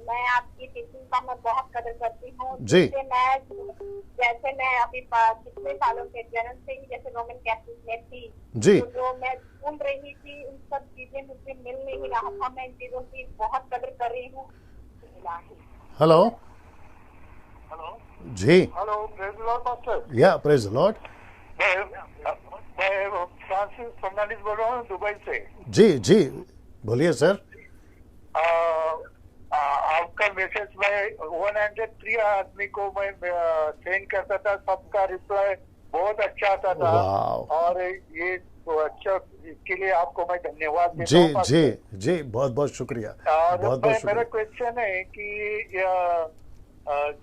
मैं आपकी टीचिंग का मैं बहुत कदर करती हूँ जी। जैसे मैं अभी पिछले सालों के जन्म से ही जैसे रोमन कैथलिक में थी जी, तो जो मैं सुन रही थी उन सब चीजें मुझे मिल नहीं रहा था। मैं इन चीजों की बहुत कदर कर रही हूँ। हेलो जी, hello, praise the Lord pastor. या प्रेज द लॉर्ड। मैं फ्रांसिस फर्नांडिस बोल रहा हूँ दुबई से। जी जी, बोलिए सर। आपका मैसेज मैं 103 आदमी को मैं सेंड करता था, सबका रिप्लाई बहुत अच्छा आता था। और ये तो अच्छा, इसके लिए आपको मैं धन्यवाद देता जी हूँ। जी जी, बहुत बहुत शुक्रिया, बहुत बहुत शुक्रिया। मेरा क्वेश्चन है कि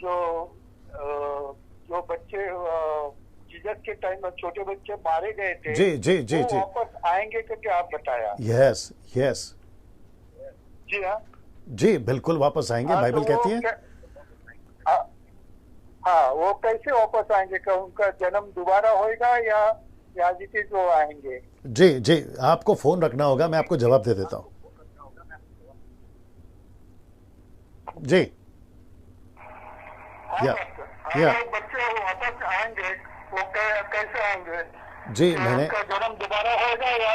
जो बच्चे जीसस के टाइम में छोटे बच्चे मारे गए थे, जी जी जी जी, वापस आएंगे करके आप बताया। यस यस, जी हाँ जी, बिल्कुल वापस आएंगे, बाइबल कहती है। हाँ, वो कैसे वापस आएंगे? क्या उनका जन्म दोबारा होएगा या जीते जो आएंगे? जी जी, आपको फोन रखना होगा, मैं आपको जवाब दे देता हूँ। जी, या बच्चे वापस आएंगे, वो कैसे आएंगे? जी, मैंने जन्म दोबारा होगा या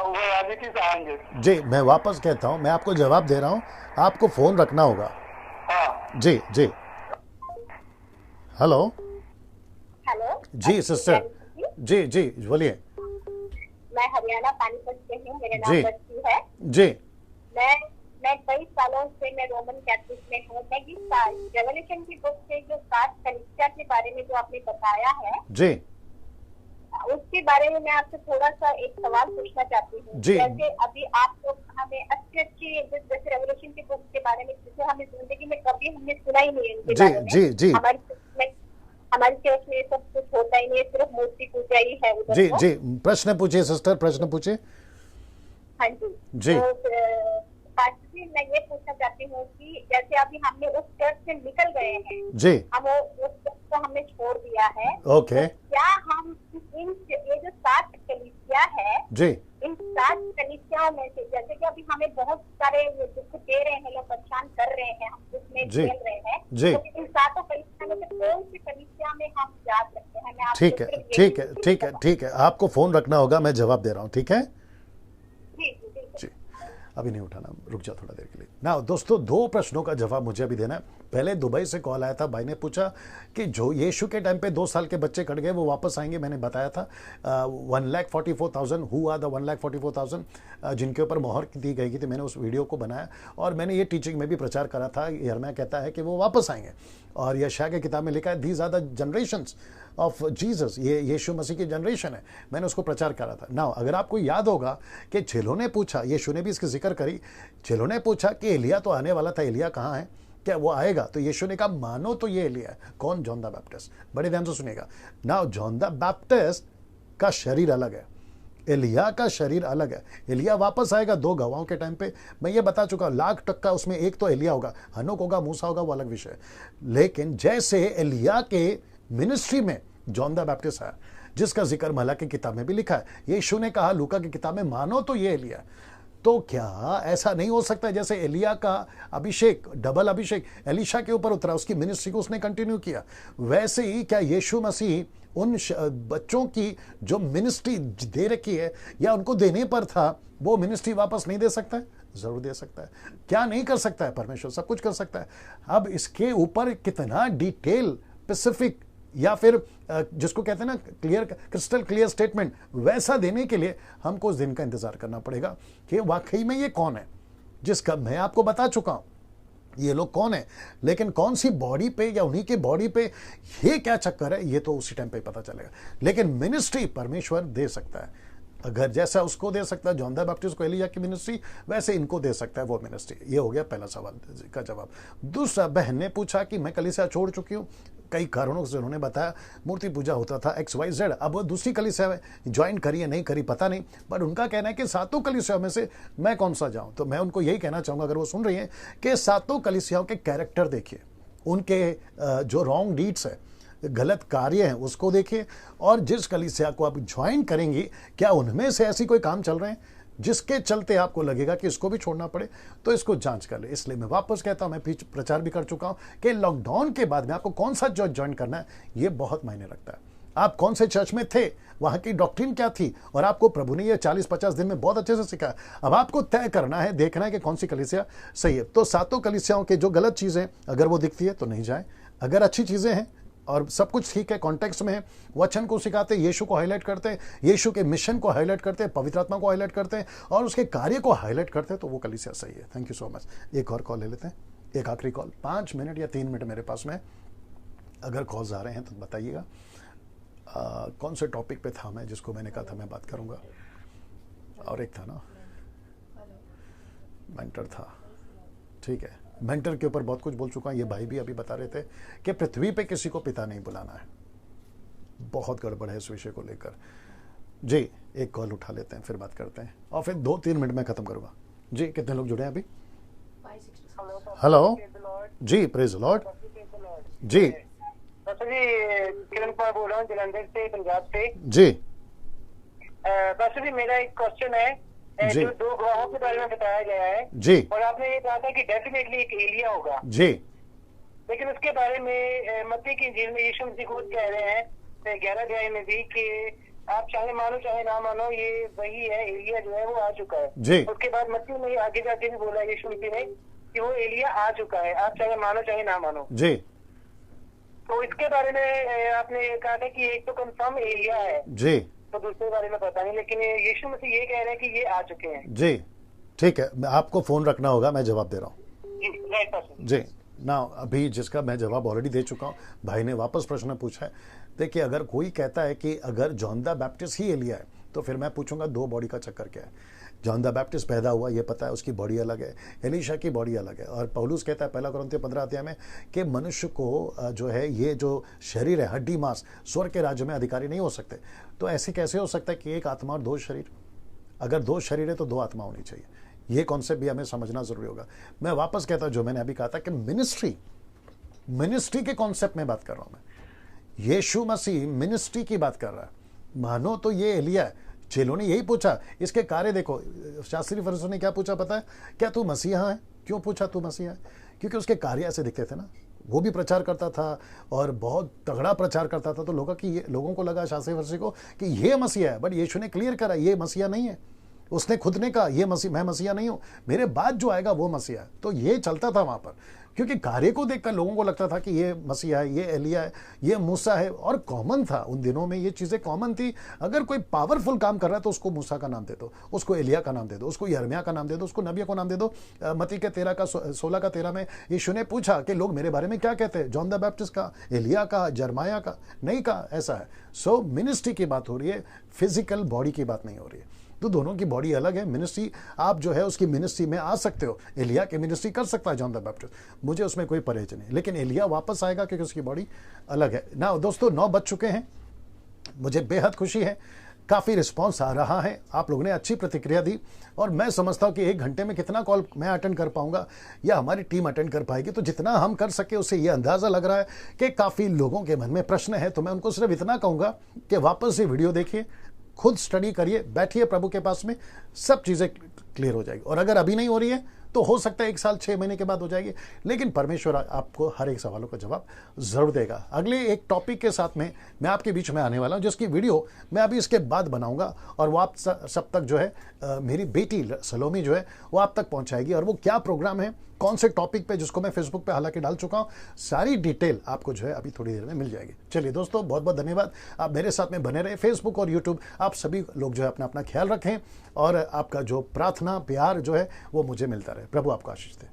वो आदित्य से आएंगे? जी, मैं वापस कहता हूँ, मैं आपको जवाब दे रहा हूँ, आपको फोन रखना होगा। हाँ जी जी, हेलो जी सिस्टर, जी जी बोलिए। मैं हरियाणा पानीपत से हूँ, मेरा नाम बच्ची है। जी, मैं कई सालों से मैं रोमन कैथलिक में हूँ। मैं इस रेवलेशन की बुक से जो 7 कलीसिया के बारे में जो आपने बताया है जी, उसके बारे में मैं आपसे थोड़ा सा एक सवाल पूछना चाहती हूँ। जैसे अभी आप लोग हमें अच्छी जैसे रेवलेशन की बुक के बारे में, जिसे हमें जिंदगी में कभी हमने सुना ही नहीं है। जी जी जी, हमारी चर्च में सब कुछ होता ही नहीं है, सिर्फ मूर्ति पूजा ही है उधर। जी जी, प्रश्न पूछिए सिस्टर, प्रश्न पूछिए। हाँ जी जी, मैं ये पूछना चाहती हूँ कि जैसे अभी हमने उस चर्च से निकल गए हैं जी, हम उस चर्च को हमने छोड़ दिया है, ओके, तो क्या हम इन कलीसिया है जी, इन 7 कलीसियाओं में से, जैसे कि अभी हमें बहुत सारे दुख दे रहे हैं, लोग परेशान कर रहे हैं, हम दुख में झेल रहे हैं, तो इन 7 कलीसिया में से कौन सी कलीसिया में हम जा सकते हैं? मैं ठीक है, ठीक है, ठीक है, ठीक है, आपको फोन रखना होगा, मैं जवाब दे रहा हूँ, ठीक है जी। अभी नहीं उठाना, रुक जा थोड़ा देर के लिए ना। दोस्तों, 2 प्रश्नों का जवाब मुझे अभी देना है। पहले दुबई से कॉल आया था, भाई ने पूछा कि जो यीशु के टाइम पे 2 साल के बच्चे कट गए वो वापस आएंगे। मैंने बताया था 1,44,000 हु आर द 1,44,000 जिनके ऊपर मोहर दी गई थी। मैंने उस वीडियो को बनाया और मैंने ये टीचिंग में भी प्रचार करा था। यिर्मयाह कहता है कि वो वापस आएंगे और यशायाह की किताब में लिखा है these are the generations of Jesus, ये यीशु मसीह की जनरेशन है। मैंने उसको प्रचार करा था ना। अगर आपको याद होगा कि चेलों ने पूछा, यीशु ने भी इसकी जिक्र करी, चेलों ने पूछा कि एलिया तो आने वाला था, एलिया कहाँ है, क्या वो आएगा? तो यीशु ने कहा मानो तो ये एलिया है। कौन? John the Baptist. बड़े ध्यान से सुनिएगा ना, जॉन द बैप्टिस्ट का शरीर अलग है, एलिया का शरीर अलग है। एलिया वापस आएगा 2 गवाहों के टाइम पे, मैं ये बता चुका हूं, 1,00,000% उसमें एक तो एलिया होगा, हनोक होगा, मूसा होगा, वो अलग विषय है। लेकिन जैसे एलिया के मिनिस्ट्री में जॉन द बैप्टिस्ट है, जिसका जिक्र मला की किताब में भी लिखा है, यीशु ने कहा लूका की किताब में मानो तो ये एलिया है। तो क्या ऐसा नहीं हो सकता है जैसे एलिया का अभिषेक, डबल अभिषेक एलीशा के ऊपर उतरा, उसकी मिनिस्ट्री को उसने कंटिन्यू किया, वैसे ही क्या यीशु मसीह उन बच्चों की जो मिनिस्ट्री दे रखी है या उनको देने पर था वो मिनिस्ट्री वापस नहीं दे सकता है? जरूर दे सकता है। क्या नहीं कर सकता है? परमेश्वर सब कुछ कर सकता है। अब इसके ऊपर कितना डिटेल, स्पेसिफिक या फिर जिसको कहते हैं ना क्लियर, क्रिस्टल क्लियर स्टेटमेंट, वैसा देने के लिए हमको उस दिन का इंतजार करना पड़ेगा कि वाकई में ये कौन है, जिसका मैं आपको बता चुका हूं ये लोग कौन है, लेकिन कौन सी बॉडी पे या उन्हीं के बॉडी पे ये क्या चक्कर है, ये तो उसी टाइम पे पता चलेगा। लेकिन मिनिस्ट्री परमेश्वर दे सकता है। अगर जैसा उसको दे सकता है जॉन द बैप्टिस्ट को एलिया की मिनिस्ट्री, वैसे इनको दे सकता है वो मिनिस्ट्री। ये हो गया पहला सवाल का जवाब। दूसरा, बहन ने पूछा कि मैं कलीसिया छोड़ चुकी हूँ, कई कारणों से उन्होंने बताया, मूर्ति पूजा होता था XYZ, अब वो दूसरी कलीसिया में ज्वाइन करी है नहीं करी पता नहीं, पर उनका कहना है कि 7 कलीसियाओं में से मैं कौन सा जाऊं। तो मैं उनको यही कहना चाहूंगा, अगर वो सुन रही हैं, कि 7 कलीसियाओं के कैरेक्टर देखिए, उनके जो रॉन्ग डीड्स है, गलत कार्य हैं, उसको देखिए, और जिस कलीसिया को आप ज्वाइन करेंगी क्या उनमें से ऐसी कोई काम चल रहे हैं जिसके चलते आपको लगेगा कि इसको भी छोड़ना पड़े, तो इसको जांच कर ले। इसलिए मैं वापस कहता हूं, मैं प्रचार भी कर चुका हूं कि लॉकडाउन के बाद में आपको कौन सा चर्च ज्वाइन करना है ये बहुत मायने रखता है। आप कौन से चर्च में थे, वहां की डॉक्ट्रिन क्या थी, और आपको प्रभु ने ये 40-50 दिन में बहुत अच्छे से सिखाया। अब आपको तय करना है, देखना है कि कौन सी कलीसिया सही है। तो 7 कलीसियाओं के जो गलत चीजें अगर वो दिखती है तो नहीं जाए, अगर अच्छी चीजें हैं और सब कुछ ठीक है, कॉन्टेक्स्ट में है, वचन को सिखाते, यीशु को हाईलाइट करते हैं, यीशु के मिशन को हाईलाइट करते हैं, पवित्र आत्मा को हाईलाइट करते हैं और उसके कार्य को हाईलाइट करते हैं, तो वो कलीसिया सही है। Thank you so much. एक और कॉल ले लेते हैं, एक आखिरी कॉल, 5 मिनट या 3 मिनट मेरे पास में। अगर कॉल्स आ रहे हैं तो बताइएगा। कौन से टॉपिक पे था मैं, जिसको मैंने कहा था मैं बात करूंगा, और एक था ना मेंटर था, ठीक है। मेंटर के ऊपर बहुत कुछ बोल चुका हूं, ये भाई भी अभी बता रहे थे कि पृथ्वी पे किसी को पिता नहीं बुलाना है। बहुत गड़बड़ है इस विषय को लेकर। जी, एक कॉल उठा लेते हैं, फिर बात करते हैं, और फिर 2-3 मिनट में खत्म करूंगा। जी, कितने लोग जुड़े हैं अभी? हेलो जी, प्रेज लॉर्ड जी। किरण कुमार बोल रहा हूँ जलंधर से, पंजाब से जी। बस भी मेरा एक क्वेश्चन है, जो 2 गवाहों के बारे में बताया गया है जी, और आपने ये कहा था कि डेफिनेटली एक एलिया होगा जी, लेकिन उसके बारे में मत्ती की इंजील में यीशु मसीह खुद कह रहे हैं 11 अध्याय में भी कि आप चाहे मानो चाहे ना मानो, ये वही है, एलिया जो है वो आ चुका है जी। उसके बाद मत्ती में आगे जाके भी बोला यीशु मसीह ने कि वो एलिया आ चुका है, आप चाहे मानो चाहे ना मानो जी। तो इसके बारे में आपने कहा था कि एक तो कंफर्म एलिया है जी, तो दूसरे बारे में पता नहीं, लेकिन यीशु मसीह ये कह रहे हैं कि ये आ चुके हैं। जी, ठीक है, मैं आपको फोन रखना होगा, मैं जवाब दे रहा हूँ जी ना। अभी जिसका मैं जवाब ऑलरेडी दे चुका हूँ, भाई ने वापस प्रश्न पूछा है। देखिए, अगर कोई कहता है कि अगर जॉन द बैप्टिस्ट ही एलिया है, तो फिर मैं पूछूंगा 2 बॉडी का चक्कर क्या है। जॉन द बैप्टिस्ट पैदा हुआ, ये पता है, उसकी बॉडी अलग है, एलीशा की बॉडी अलग है, और पौलुस कहता है 1 कुरिन्थियों 15 अध्याय में कि मनुष्य को जो है ये जो शरीर है, हड्डी मांस, स्वर्ग के राज्य में अधिकारी नहीं हो सकते। तो ऐसे कैसे हो सकता है कि एक आत्मा और 2 शरीर? अगर 2 शरीर है तो 2 आत्मा होनी चाहिए। ये कॉन्सेप्ट भी हमें समझना जरूरी होगा। मैं वापस कहता हूं, जो मैंने अभी कहा था कि मिनिस्ट्री के कॉन्सेप्ट में बात कर रहा हूं मैं। यीशु मसीह मिनिस्ट्री की बात कर रहा है। मानो तो ये एलिया है, चेलों ने यही पूछा, इसके कार्य देखो। शास्त्री फरीसियों ने क्या पूछा पता है? क्या तू मसीहा है? क्यों पूछा तू मसीहा है? क्योंकि उसके कार्य ऐसे दिखते थे ना। वो भी प्रचार करता था और बहुत तगड़ा प्रचार करता था, तो लोगों को लगा, शास्त्री फरीसी को, कि ये मसीहा है। बट यीशु ने क्लियर करा ये मसीहा नहीं है। उसने खुद ने कहा ये मैं मसीहा नहीं हूं, मेरे बाद जो आएगा वो मसीहा है। तो ये चलता था वहां पर, क्योंकि कार्य को देखकर लोगों को लगता था कि ये मसीहा है, ये एलिया है, ये मूसा है। और कॉमन था उन दिनों में, ये चीजें कॉमन थी। अगर कोई पावरफुल काम कर रहा है तो उसको मूसा का नाम दे दो, उसको एलिया का नाम दे दो, उसको यिर्मयाह का नाम दे दो, उसको नबी को नाम दे दो। मत्ती के 16:13 में यीशु ने पूछा कि लोग मेरे बारे में क्या कहते हैं? जॉन द बैप्टिस्ट का, एलिया का, यिर्मयाह का? नहीं कहा, ऐसा है। सो मिनिस्ट्री की बात हो रही है, फिजिकल बॉडी की बात नहीं हो रही है। तो दोनों की बॉडी अलग है। मिनिस्ट्री आप जो है उसकी मिनिस्ट्री में आ सकते हो। एलिया की मिनिस्ट्री कर सकता है जॉन द बैप्टिस्ट, मुझे उसमें कोई परहेज नहीं, लेकिन एलिया वापस आएगा क्योंकि उसकी बॉडी अलग है ना। दोस्तों 9 बज चुके हैं, मुझे बेहद खुशी है, काफ़ी रिस्पॉन्स आ रहा है, आप लोगों ने अच्छी प्रतिक्रिया दी। और मैं समझता हूं कि 1 घंटे में कितना कॉल मैं अटेंड कर पाऊंगा या हमारी टीम अटेंड कर पाएगी, तो जितना हम कर सके उससे ये अंदाज़ा लग रहा है कि काफ़ी लोगों के मन में प्रश्न है। तो मैं उनको सिर्फ इतना कहूँगा कि वापस से वीडियो देखिए, खुद स्टडी करिए, बैठिए प्रभु के पास में, सब चीज़ें क्लियर हो जाएगी। और अगर अभी नहीं हो रही है तो हो सकता है 1 साल 6 महीने के बाद हो जाएगी, लेकिन परमेश्वर आपको हर एक सवालों का जवाब जरूर देगा। अगले एक टॉपिक के साथ में मैं आपके बीच में आने वाला हूं, जिसकी वीडियो मैं अभी इसके बाद बनाऊंगा और वो आप सब तक जो है मेरी बेटी सलोमी जो है वो आप तक पहुंचाएगी। और वो क्या प्रोग्राम है, कौन से टॉपिक पे, जिसको मैं फेसबुक पे हालांकि डाल चुका हूं, सारी डिटेल आपको जो है अभी थोड़ी देर में मिल जाएगी। चलिए दोस्तों, बहुत बहुत धन्यवाद, आप मेरे साथ में बने रहे। फेसबुक और यूट्यूब, आप सभी लोग जो है अपना अपना ख्याल रखें और आपका जो प्रार्थना प्यार जो है वो मुझे मिलता रहे। प्रभु आपको आशीष दे।